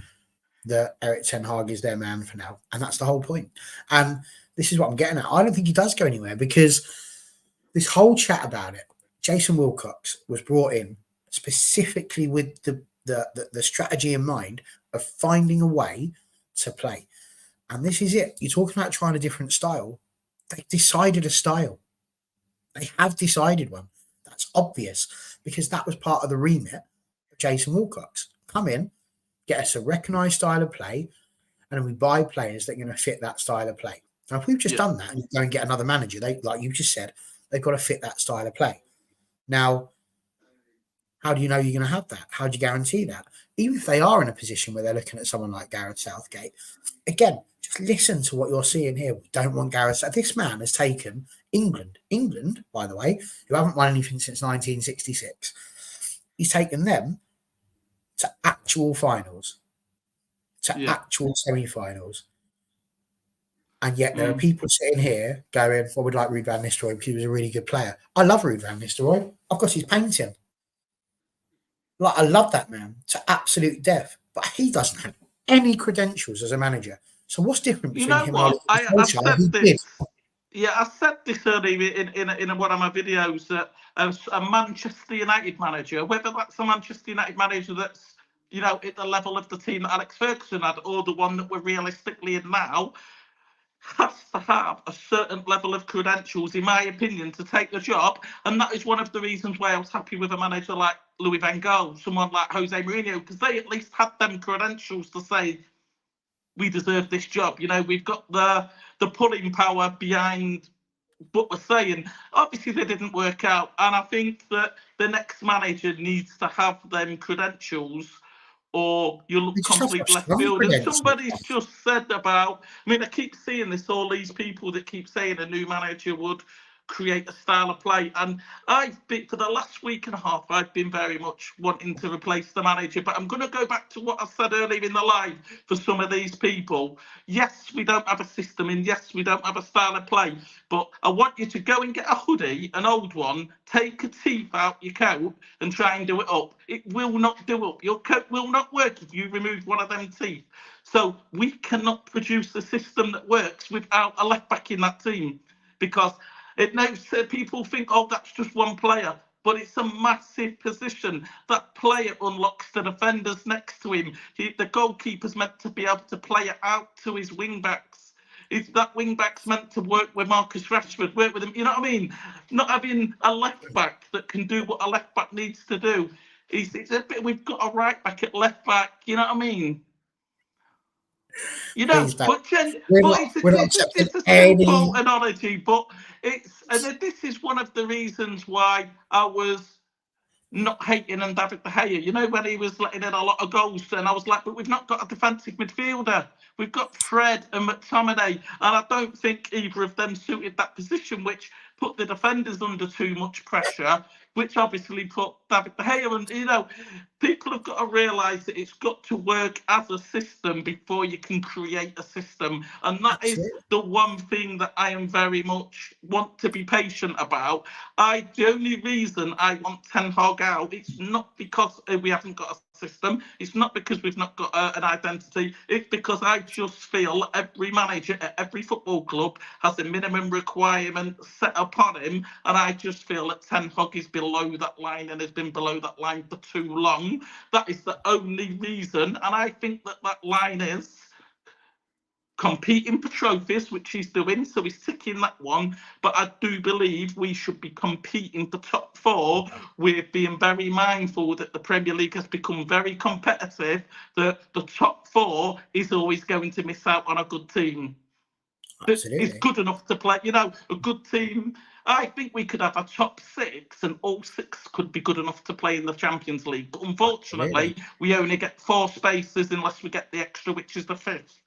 that Erik Ten Hag is their man for now. And that's the whole point. And this is what I'm getting at. I don't think he does go anywhere, because this whole chat about it, Jason Wilcox was brought in specifically with the strategy in mind of finding a way to play. And this is it. You're talking about trying a different style. They've decided a style. They have decided one. That's obvious, because that was part of the remit of Jason Wilcox. Come in, get us a recognised style of play, and then we buy players that are going to fit that style of play. Now, if we've just done that and you go and get another manager, they, like you just said, they've got to fit that style of play. Now, how do you know you're going to have that? How do you guarantee that? Even if they are in a position where they're looking at someone like Gareth Southgate, again, just listen to what you're seeing here. We don't want Gareth. This man has taken England, by the way, who haven't won anything since 1966, he's taken them to actual finals, to actual semi-finals. And yet there are people sitting here going, well, we'd like Ruud van Nistelrooy because he was a really good player. I love Ruud van Nistelrooy. I've got his painting. Like, I love that man to absolute death. But he doesn't have any credentials as a manager. So what's different between him and Ole I've said this. Yeah, I said this earlier in one of my videos that a Manchester United manager, whether that's a Manchester United manager that's, you know, at the level of the team that Alex Ferguson had, or the one that we're realistically in now, has to have a certain level of credentials, in my opinion, to take the job. And that is one of the reasons why I was happy with a manager like Louis van Gaal, someone like Jose Mourinho, because they at least had them credentials to say, we deserve this job. You know, we've got the pulling power behind what we're saying. Obviously, they didn't work out. And I think that the next manager needs to have them credentials, or you look complete left field. And somebody's just said about, I mean, I keep seeing this, all these people that keep saying a new manager would create a style of play. And I've been, for the last week and a half, I've been very much wanting to replace the manager. But I'm going to go back to what I said earlier in the live for some of these people. Yes, we don't have a system, and yes, we don't have a style of play. But I want you to go and get a hoodie, an old one, take a teeth out your coat and try and do it up. It will not do up. Your coat will not work if you remove one of them teeth. So we cannot produce a system that works without a left back in that team, because it knows people think, oh, that's just one player, but it's a massive position. That player unlocks the defenders next to him. The goalkeeper's meant to be able to play it out to his wing backs. That wing back's meant to work with Marcus Rashford, work with him. You know what I mean? Not having a left back that can do what a left back needs to do. It's a bit. We've got a right back at left back. You know what I mean? You know, it's a simple analogy, but this is one of the reasons why I was not hating on David De Gea. You know, when he was letting in a lot of goals, and I was like, but we've not got a defensive midfielder. We've got Fred and McTominay, and I don't think either of them suited that position, which put the defenders under too much pressure, which obviously put David De Gea. And, you know, people have got to realise that it's got to work as a system before you can create a system. And that is the one thing that I am very much want to be patient about. The only reason I want Ten Hag out, it's not because we haven't got a system. It's not because we've not got an identity. It's because I just feel every manager at every football club has a minimum requirement set upon him, and I just feel that Ten Hag is below that line and has been below that line for too long. That is the only reason, and I think that line is competing for trophies, which he's doing, so he's ticking that one. But I do believe we should be competing for top four, with being very mindful that the Premier League has become very competitive, that the top four is always going to miss out on a good team. Absolutely. It's good enough to play, you know, a good team. I think we could have a top six, and all six could be good enough to play in the Champions League. But unfortunately, we only get 4 spaces unless we get the extra, which is the 5th.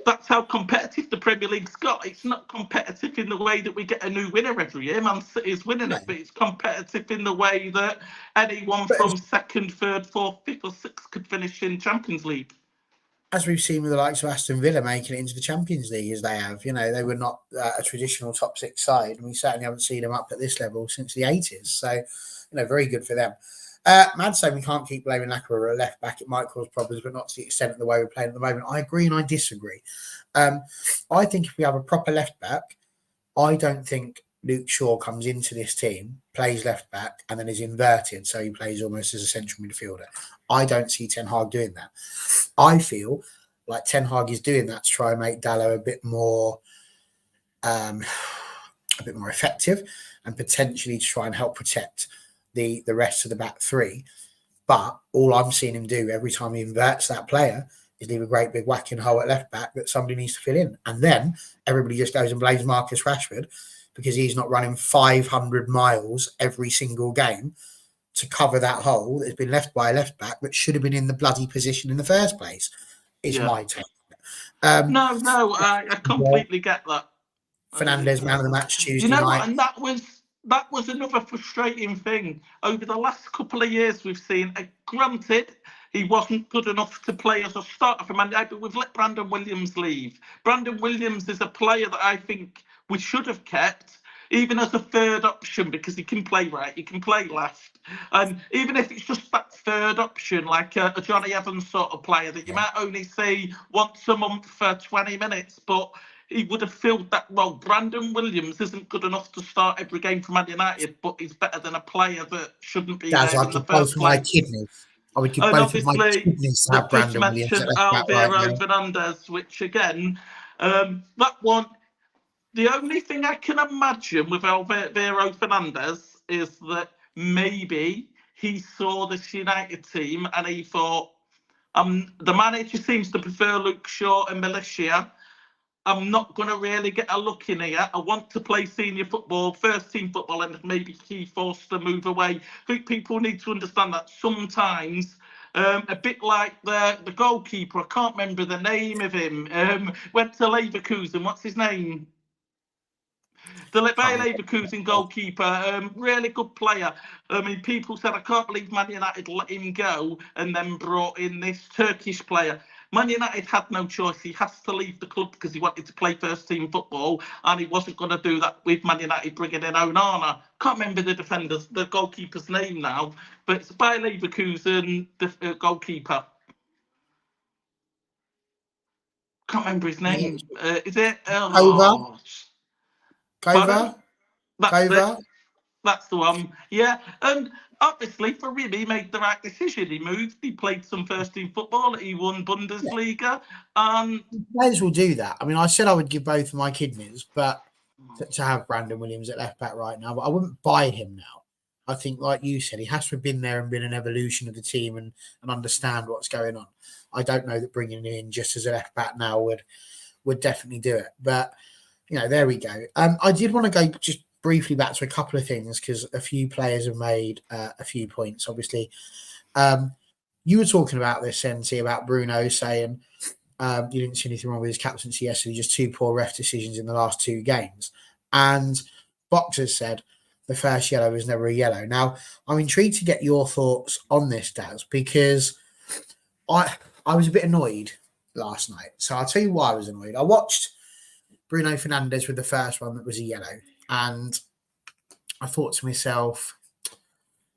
That's how competitive the Premier League's got. It's not competitive in the way that we get a new winner every year. Man City's winning it, but it's competitive in the way that anyone from 2nd, 3rd, 4th, 5th or 6th could finish in Champions League. As we've seen with the likes of Aston Villa making it into the Champions League, as they have, you know, they were not a traditional top 6 side, and we certainly haven't seen them up at this level since the 80s. So, you know, very good for them. Mad's saying we can't keep blaming Lacquer at left back. It might cause problems, but not to the extent of the way we're playing at the moment. I agree and I disagree. I think if we have a proper left back, I don't think Luke Shaw comes into this team, plays left back, and then is inverted, so he plays almost as a central midfielder. I don't see Ten Hag doing that. I feel like Ten Hag is doing that to try and make Dalot a bit more effective, and potentially to try and help protect the rest of the back three. But all I'm seeing him do every time he inverts that player is leave a great big whacking hole at left back that somebody needs to fill in. And then everybody just goes and blames Marcus Rashford because he's not running 500 miles every single game to cover that hole that's been left by a left back that should have been in the bloody position in the first place, is my take. No, I completely get that. Fernandes man of the match You Tuesday know what? night. And that was another frustrating thing. Over the last couple of years, we've seen, granted, he wasn't good enough to play as a starter for Man United, but we've let Brandon Williams leave. Brandon Williams is a player that I think we should have kept, even as a third option, because he can play right, he can play left. And even if it's just that third option, like a Johnny Evans sort of player that you might only see once a month for 20 minutes, but he would have filled that role. Brandon Williams isn't good enough to start every game for Man United, but he's better than a player that shouldn't be Daz, there I'd in the give both first of my place. kidneys. I would give And both of my obviously, kidneys to they've have just Brandon Williams at mentioned left back right Alvaro now. Fernandez, which again, that one, the only thing I can imagine with Alvaro Fernandez is that maybe he saw this United team and he thought, the manager seems to prefer Luke Shaw and Milicia. I'm not going to really get a look in here. I want to play senior football, first team football, and maybe he forced to move away. I think people need to understand that sometimes, a bit like the goalkeeper, I can't remember the name of him, went to Leverkusen. What's his name? The Bayer Leverkusen goalkeeper, really good player. I mean, people said, I can't believe Man United let him go and then brought in this Turkish player. Man United had no choice. He has to leave the club because he wanted to play first team football, and he wasn't going to do that with Man United bringing in Onana. Can't remember the goalkeeper's name now, but it's Bayer Leverkusen, the goalkeeper. Can't remember his name. Is it? Kova? That's it. That's the one. Yeah. And obviously for him, he made the right decision. He moved, he played some first team football, he won Bundesliga. And players will do that. I mean, I said I would give both of my kidneys, but to have Brandon Williams at left back right now, but I wouldn't buy him now. I think, like you said, he has to have been there and been an evolution of the team and understand what's going on. I don't know that bringing him in just as a left back now would definitely do it. But, there we go. I did want to go just briefly back to a couple of things because a few players have made a few points. Obviously, you were talking about this, Sensi, about Bruno saying you didn't see anything wrong with his captaincy yesterday, just two poor ref decisions in the last two games. And Boxers said the first yellow was never a yellow. Now, I'm intrigued to get your thoughts on this, Daz, because I was a bit annoyed last night. So I'll tell you why I was annoyed. I watched Bruno Fernandes with the first one that was a yellow, and I thought to myself,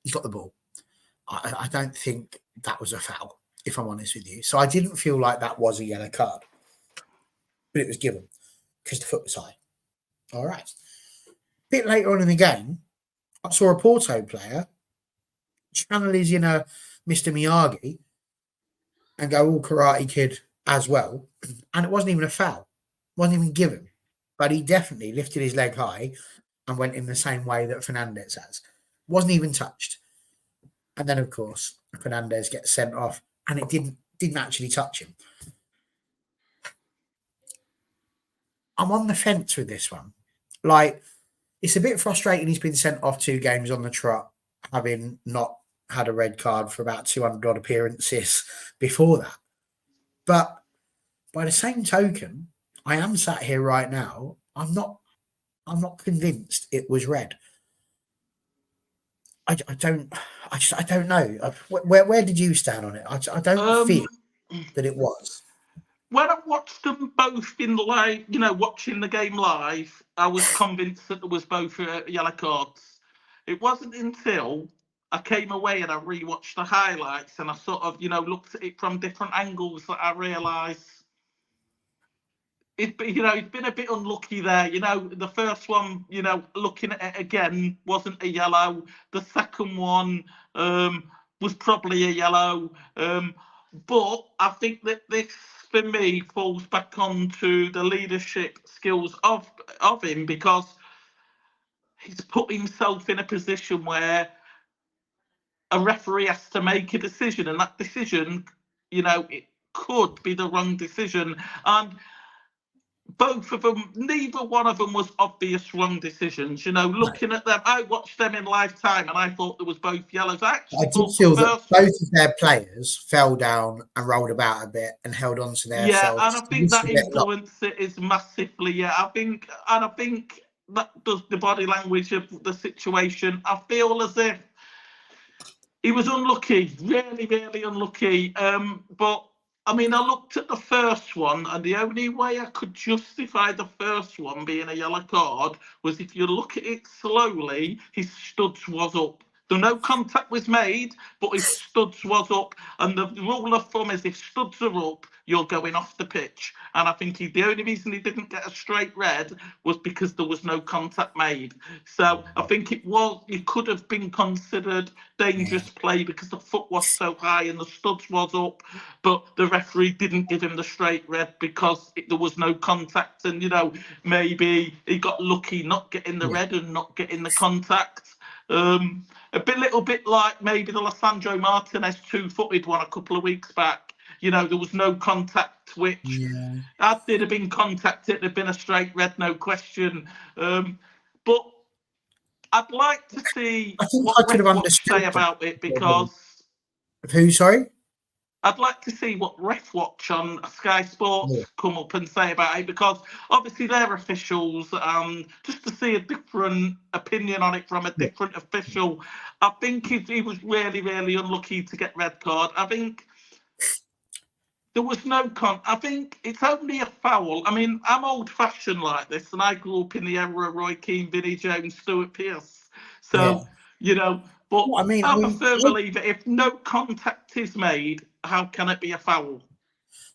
he's got the ball. I don't think that was a foul, if I'm honest with you. So I didn't feel like that was a yellow card, but it was given because the foot was high. All right. A bit later on in the game, I saw a Porto player channel his inner Mr. Miyagi and go all Karate Kid as well, and it wasn't even a foul. It wasn't even given, but he definitely lifted his leg high and went in the same way that Fernandes has. Wasn't even touched. And then, of course, Fernandes gets sent off, and it didn't actually touch him. I'm on the fence with this one. Like, it's a bit frustrating he's been sent off 2 games on the trot, having not had a red card for about 200 odd appearances before that. But by the same token, I am sat here right now. I'm not convinced it was red. I don't know. Where did you stand on it? I don't feel that it was. When I watched them both in live, watching the game live, I was convinced that there was both yellow cards. It wasn't until I came away and I rewatched the highlights and I sort of, looked at it from different angles that I realised it's been a bit unlucky there. The first one, looking at it again, wasn't a yellow. The second one was probably a yellow. But I think that this, for me, falls back onto the leadership skills of him, because he's put himself in a position where a referee has to make a decision, and that decision, it could be the wrong decision. And both of them, neither one of them was obvious wrong decisions. You know, No. looking at them, I watched them in lifetime and I thought there was both yellows. I I actually did thought the feel that first both one, of their players fell down and rolled about a bit and held on to their yeah, and I selves think just that a bit long. influence it is massively. Yeah, I think that does the body language of the situation. I feel as if he was unlucky, really, really unlucky. But I mean, I looked at the first one, and the only way I could justify the first one being a yellow card was if you look at it slowly, his studs was up. No contact was made, but his studs was up. And the rule of thumb is if studs are up, you're going off the pitch. And I think the only reason he didn't get a straight red was because there was no contact made. So I think it could have been considered dangerous play because the foot was so high and the studs was up, but the referee didn't give him the straight red because there was no contact. And, you know, maybe he got lucky not getting the red and not getting the contact. Little bit like maybe the Lissandro Martinez two-footed one a couple of weeks back. You know, there was no contact, which had there have been contact, it'd have been a straight red, no question. But I'd like to see I think what I could have Ref Watch understood say them. about it, because Who, sorry? I'd like to see what Ref Watch on Sky Sports come up and say about it, because obviously they're officials. Just to see a different opinion on it from a different official, I think he was really, really unlucky to get red card. I think there was no I think it's only a foul. I mean, I'm old-fashioned like this, and I grew up in the era of Roy Keane, Vinnie Jones, Stuart Pearce. So, you know, but Well, I'm a firm believer, if no contact is made, how can it be a foul?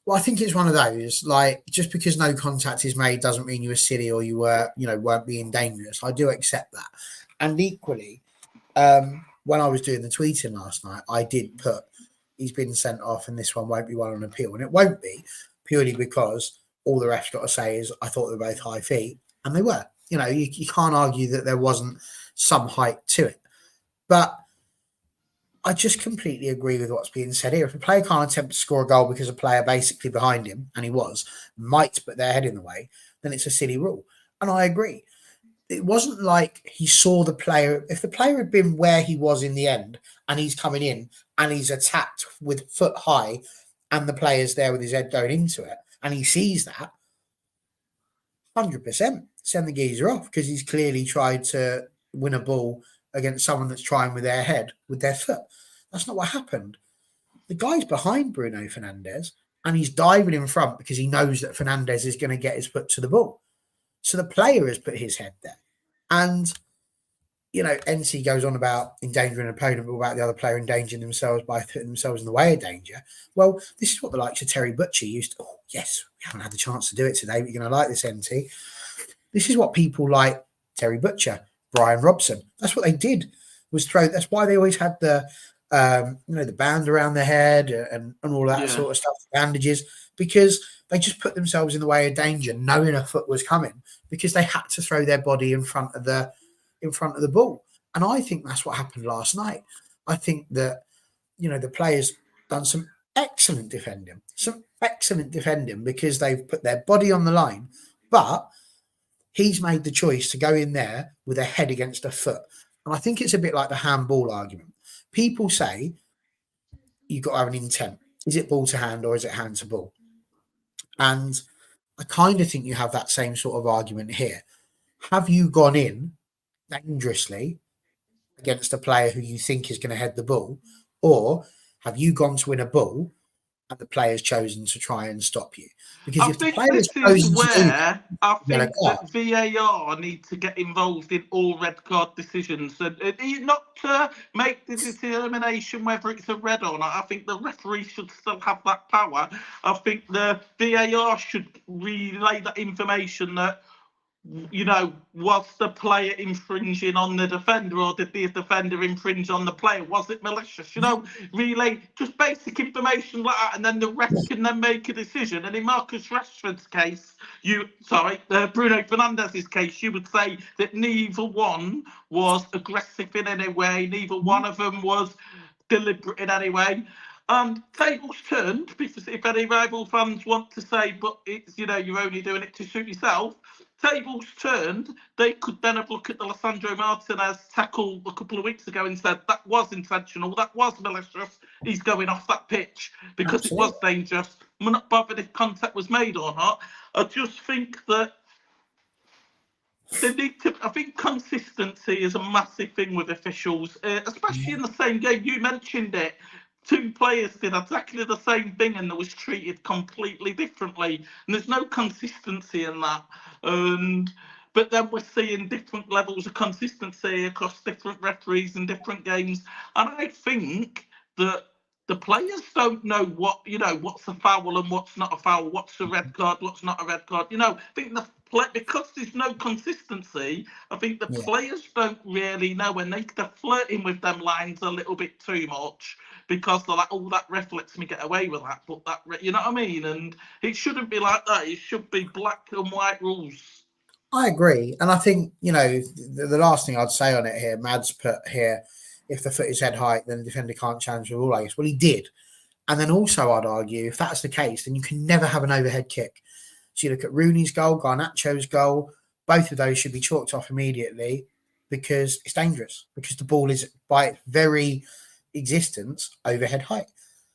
Well, I think it's one of those, like, just because no contact is made doesn't mean you were silly or you were, weren't being dangerous. I do accept that. And equally, when I was doing the tweeting last night, I did put, he's been sent off and this one won't be one on appeal. And it won't be, purely because all the refs got to say is, I thought they were both high feet, and they were. You can't argue that there wasn't some height to it. But I just completely agree with what's being said here. If a player can't attempt to score a goal because a player basically behind him, and he might put their head in the way, then it's a silly rule. And I agree. It wasn't like he saw the player. If the player had been where he was in the end and he's coming in and he's attacked with foot high and the player's there with his head going into it and he sees that, 100% send the geezer off, because he's clearly tried to win a ball against someone that's trying with their head, with their foot. That's not what happened. The guy's behind Bruno Fernandes and he's diving in front because he knows that Fernandes is going to get his foot to the ball. So the player has put his head there. And, NC goes on about endangering an opponent, but about the other player endangering themselves by putting themselves in the way of danger. Well, this is what the likes of Terry Butcher used to, yes, we haven't had the chance to do it today, but you're going to like this, NC. This is what people like Terry Butcher, Brian Robson, that's what they did, was throw. That's why they always had the, the band around their head and all that sort of stuff, bandages, because they just put themselves in the way of danger, knowing a foot was coming, because they had to throw their body in front of the ball. And I think that's what happened last night. I think that, the players done some excellent defending because they've put their body on the line, but he's made the choice to go in there with a head against a foot. And I think it's a bit like the handball argument. People say you've got to have an intent. Is it ball to hand or is it hand to ball? And I kind of think you have that same sort of argument here. Have you gone in dangerously against a player who you think is going to head the ball, or have you gone to win a ball and the player's chosen to try and stop you? Because I if the think player this has is chosen where to do that, I think that VAR need to get involved in all red card decisions, and not to make the determination whether it's a red or not. I think the referee should still have that power. I think the VAR should relay that information that, was the player infringing on the defender, or did the defender infringe on the player? Was it malicious? Relay just basic information like that, and then the ref can then make a decision. And in Marcus Rashford's case, Bruno Fernandes's case, you would say that neither one was aggressive in any way, neither one of them was deliberate in any way. And tables turned, because if any rival fans want to say, but it's, you're only doing it to suit yourself, tables turned, they could then have looked at the Lissandro Martinez tackle a couple of weeks ago and said, that was intentional, that was malicious, he's going off that pitch because Absolutely. It was dangerous. I'm not bothered if contact was made or not. I just think that they need to. I think consistency is a massive thing with officials, especially in the same game. You mentioned it. Two players did exactly the same thing and it was treated completely differently. And there's no consistency in that. But then we're seeing different levels of consistency across different referees and different games. And I think that the players don't know what's a foul and what's not a foul, what's a red card, what's not a red card. I think because there's no consistency, I think the players don't really know, and they're flirting with them lines a little bit too much because they're like, oh, that ref lets me get away with that, but you know what I mean? And it shouldn't be like that. It should be black and white rules. I agree. And I think, the last thing I'd say on it here, Mads put here, if the foot is head height, then the defender can't challenge with all legs. Well, he did. And then also I'd argue, if that's the case, then you can never have an overhead kick. So you look at Rooney's goal, Garnacho's goal, both of those should be chalked off immediately because it's dangerous, because the ball is, by its very existence, overhead height.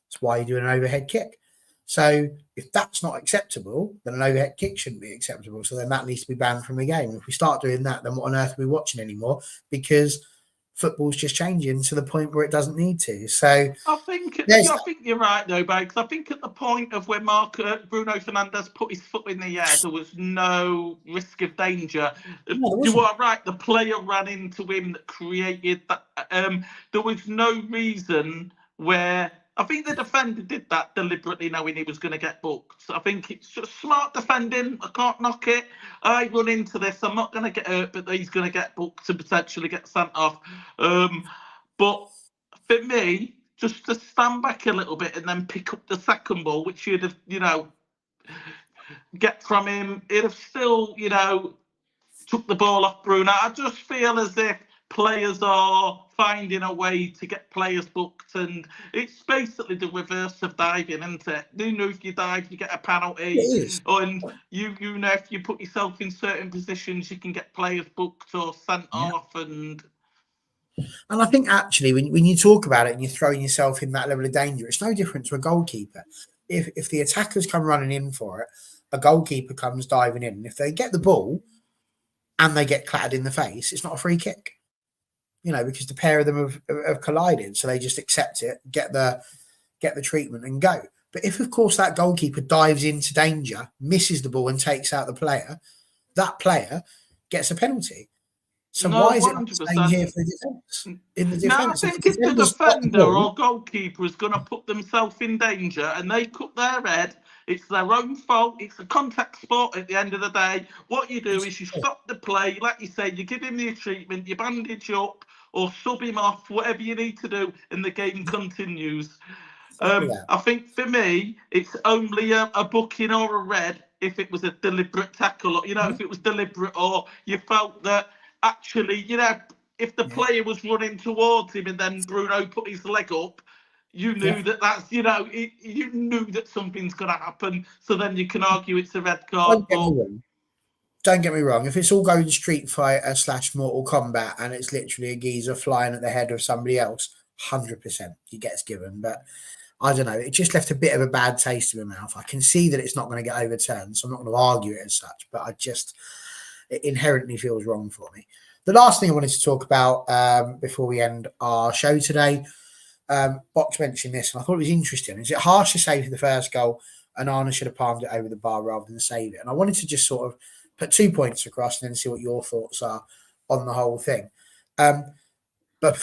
That's why you do an overhead kick. So if that's not acceptable, then an overhead kick shouldn't be acceptable. So then that needs to be banned from the game. If we start doing that, then what on earth are we watching anymore? Because football's just changing to the point where it doesn't need to. So I think you're right though, because I think at the point of when Bruno Fernandes put his foot in the air, there was no risk of danger. No, you are right. The player ran into him that created that. There was no reason where. I think the defender did that deliberately, knowing he was going to get booked. So I think it's just smart defending. I can't knock it. I run into this. I'm not going to get hurt, but he's going to get booked and potentially get sent off. But for me, just to stand back a little bit and then pick up the second ball, which you'd have, get from him, he'd have still, took the ball off Bruno. I just feel as if players are finding a way to get players booked, and it's basically the reverse of diving, isn't it? If you dive, you get a penalty. It is. And you know, if you put yourself in certain positions, you can get players booked or sent off. And I think actually, when you talk about it and you're throwing yourself in that level of danger, it's no different to a goalkeeper. If the attackers come running in for it, a goalkeeper comes diving in, and if they get the ball and they get clattered in the face, it's not a free kick. Because the pair of them have collided, so they just accept it, get the treatment, and go. But if, of course, that goalkeeper dives into danger, misses the ball, and takes out the player, that player gets a penalty. So why is it not staying here for the defence? In the defence, I think if the defender or goalkeeper is going to put themselves in danger and they cut their head, it's their own fault. It's a contact sport at the end of the day. What you do is you stop the play, like you say, you give him the treatment, you bandage up or sub him off, whatever you need to do, and the game continues. I think for me, it's only a booking or a red if it was a deliberate tackle, if it was deliberate or you felt that actually, if the player was running towards him and then Bruno put his leg up, you knew that's, you knew that something's going to happen. So then you can argue it's a red card. Don't get me wrong. If it's all going Street Fighter / Mortal Kombat and it's literally a geezer flying at the head of somebody else, 100% he gets given. But I don't know. It just left a bit of a bad taste in my mouth. I can see that it's not going to get overturned, so I'm not going to argue it as such. But it inherently feels wrong for me. The last thing I wanted to talk about before we end our show today, Box mentioned this, and I thought it was interesting. Is it harsh to say for the first goal, Onana should have palmed it over the bar rather than save it? And I wanted to just sort of put 2 points across and then see what your thoughts are on the whole thing. But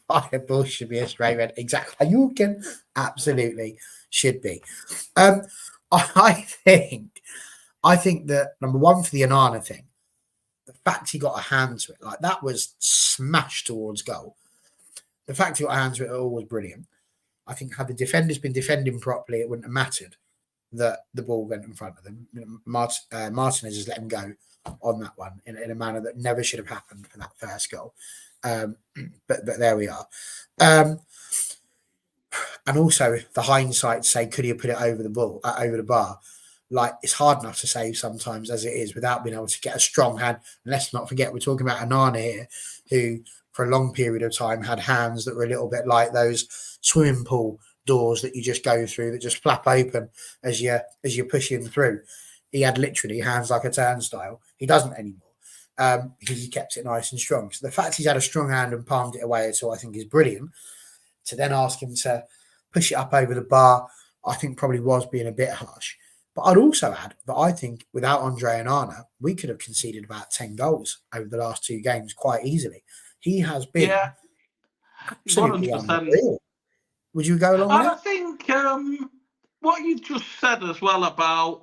fireball should be a straight red. Exactly. You can absolutely should be. I think that number one, for the Onana thing, the fact he got a hand to it, like that was smashed towards goal. The fact he got a hand to it all was brilliant. I think had the defenders been defending properly, it wouldn't have mattered that the ball went in front of them. Martinez has let him go on that one in a manner that never should have happened for that first goal. But there we are. And also the hindsight to say, could he have put it over the ball, over the bar? Like, it's hard enough to save sometimes as it is without being able to get a strong hand. And let's not forget, we're talking about Anana here, who for a long period of time had hands that were a little bit like those swimming pool doors that you just go through that just flap open as you're pushing through. He had literally hands like a turnstile. He doesn't anymore because he kept it nice and strong. So the fact he's had a strong hand and palmed it away at all, I think, is brilliant. To then ask him to push it up over the bar, I think probably was being a bit harsh. But I'd also add that I think without Andre Onana, we could have conceded about 10 goals over the last 2 games quite easily. He has been Yeah, absolutely 100%. unreal. Would you go along with And I that? think what you've just said as well about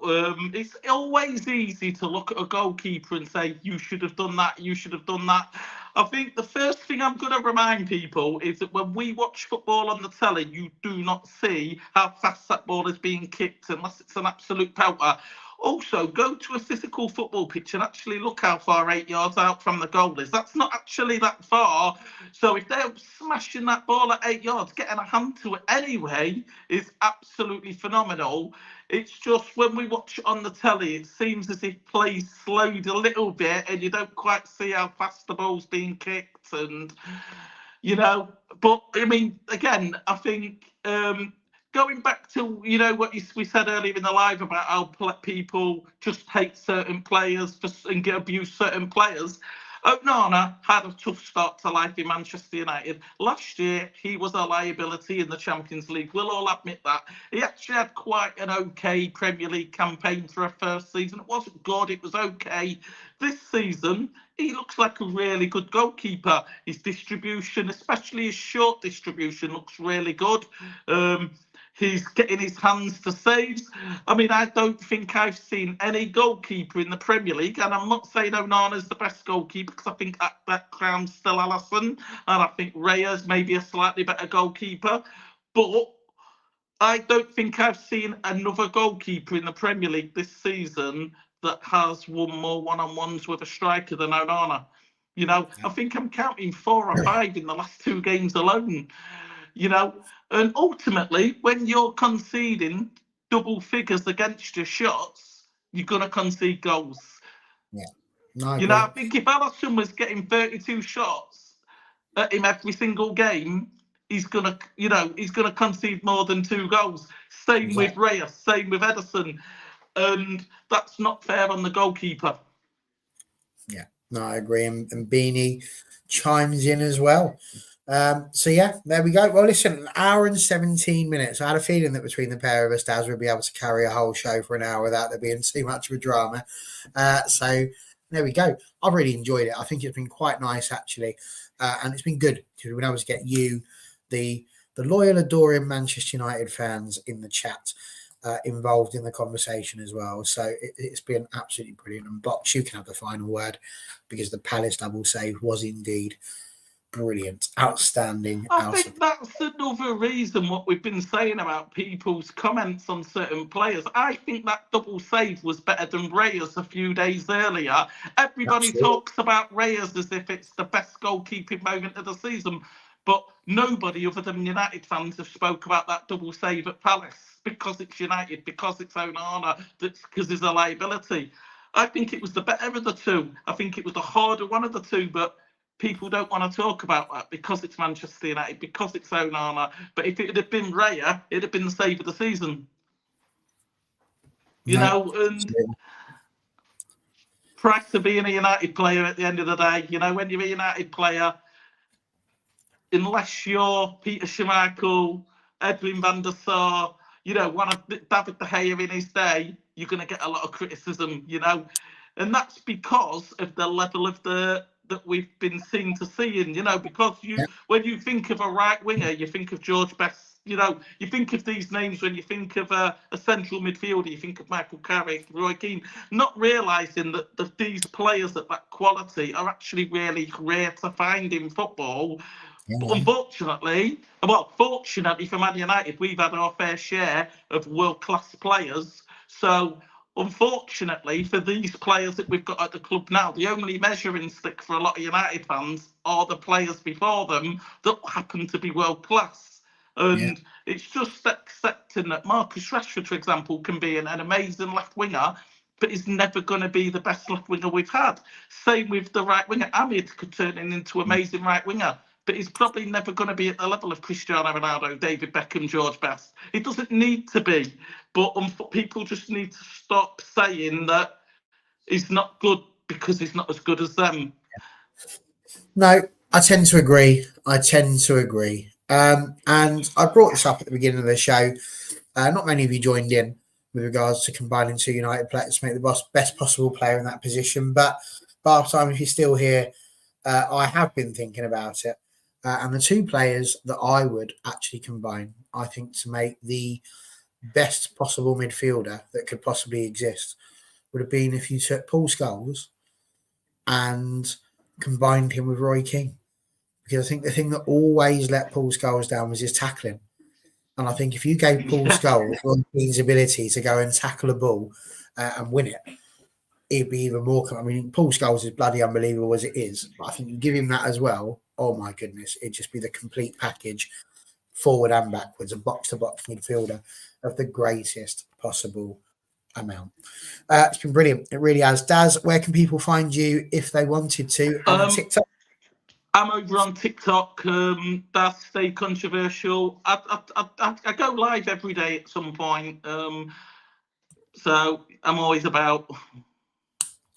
it's always easy to look at a goalkeeper and say, you should have done that, you should have done that. I think the first thing I'm going to remind people is that when we watch football on the telly, you do not see how fast that ball is being kicked unless it's an absolute pelter. Also, go to a physical football pitch and actually look how far 8 yards out from the goal is. That's not actually that far. So if they're smashing that ball at 8 yards, getting a hand to it anyway is absolutely phenomenal. It's just when we watch it on the telly, it seems as if play slowed a little bit and you don't quite see how fast the ball's being kicked. And, but I mean, again, I think going back to what we said earlier in the live about how people just hate certain players and get abuse certain players. Onana had a tough start to life in Manchester United. Last year, he was a liability in the Champions League. We'll all admit that. He actually had quite an okay Premier League campaign for a first season. It wasn't good, it was okay. This season, he looks like a really good goalkeeper. His distribution, especially his short distribution, looks really good. He's getting his hands to saves. I mean, I don't think I've seen any goalkeeper in the Premier League, and I'm not saying Onana's the best goalkeeper because I think that crown's still Alisson, and I think Reyes may be a slightly better goalkeeper, but I don't think I've seen another goalkeeper in the Premier League this season that has won more one-on-ones with a striker than Onana. I think I'm counting 4 or 5 in the last 2 games alone. And ultimately, when you're conceding double figures against your shots, you're going to concede goals. Yeah, no, I agree. I think if Alisson was getting 32 shots at him every single game, he's gonna concede more than 2 goals. Same with Reyes, same with Ederson, and that's not fair on the goalkeeper. Yeah, no, I agree. And Beanie chimes in as well. So yeah, there we go. Well, listen, an hour and 17 minutes. I had a feeling that between the pair of us, Daz, we'd be able to carry a whole show for an hour without there being too much of a drama. So there we go. I've really enjoyed it. I think it's been quite nice actually, and it's been good because we've been able to get you, the loyal, adoring Manchester United fans in the chat, involved in the conversation as well. So it's been absolutely brilliant. And Box, you can have the final word because the Palace double save was indeed brilliant, outstanding. I think that's another reason what we've been saying about people's comments on certain players. I think that double save was better than Reyes a few days earlier. Everybody talks about Reyes as if it's the best goalkeeping moment of the season, but nobody other than United fans have spoke about that double save at Palace because it's United, because it's Onana, because there's a liability. I think it was the better of the 2. I think it was the harder one of the 2, but people don't want to talk about that because it's Manchester United, because it's Onana. But if it had been Raya, it'd have been the save of the season. And price of being a United player at the end of the day, when you're a United player, unless you're Peter Schmeichel, Edwin van der Sar, one of David De Gea in his day, you're going to get a lot of criticism, and that's because of the level of that we've been seen to seeing, because when you think of a right winger, you think of George Best, you think of these names when you think of a central midfielder, you think of Michael Carrick, Roy Keane, not realising that these players at that quality are actually really rare to find in football. But unfortunately, fortunately for Man United, we've had our fair share of world-class players. So unfortunately for these players that we've got at the club now, the only measuring stick for a lot of United fans are the players before them that happen to be world class. And it's just accepting that Marcus Rashford, for example, can be an amazing left winger, but he's never going to be the best left winger we've had. Same with the right winger. Ahmed could turn into amazing right winger, but he's probably never going to be at the level of Cristiano Ronaldo, David Beckham, George Best. He doesn't need to be. But people just need to stop saying that he's not good because he's not as good as them. No, I tend to agree. And I brought this up at the beginning of the show. Not many of you joined in with regards to combining two United players to make the best possible player in that position. But by the time, if you're still here, I have been thinking about it. And the two players that I would actually combine, I think, to make the best possible midfielder that could possibly exist would have been if you took Paul Scholes and combined him with Roy Keane. Because I think the thing that always let Paul Scholes down was his tackling. And I think if you gave Paul Scholes Roy Keane's ability to go and tackle a ball and win it, it'd be even more. I mean, Paul Scholes is bloody unbelievable as it is. But I think you give him that as well. Oh my goodness, it'd just be the complete package, forward and backwards, a box-to-box midfielder of the greatest possible amount. It's been brilliant. It really has. Daz, where can people find you if they wanted to on TikTok? I'm over on TikTok. That's Stay Controversial. I go live every day at some point. So I'm always about.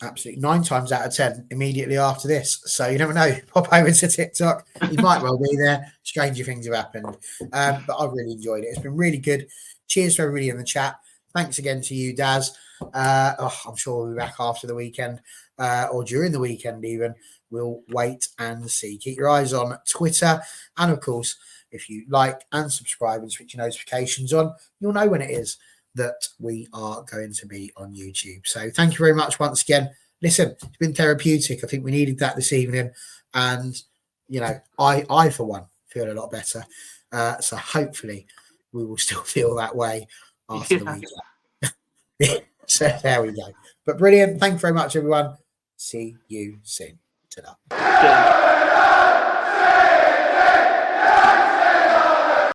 Absolutely. 9 times out of 10 immediately after this. So you never know. Pop over to TikTok. You might well be there. Stranger things have happened. But I've really enjoyed it. It's been really good. Cheers to everybody in the chat. Thanks again to you, Daz. I'm sure we'll be back after the weekend or during the weekend even. We'll wait and see. Keep your eyes on Twitter. And of course, if you like and subscribe and switch your notifications on, you'll know when it is that we are going to be on YouTube. So thank you very much once again. Listen, it's been therapeutic. I think we needed that this evening. And, you know, I for one, feel a lot better. So hopefully we will still feel that way after the weekend. So there we go. But brilliant. Thank you very much, everyone. See you soon. Ta-da.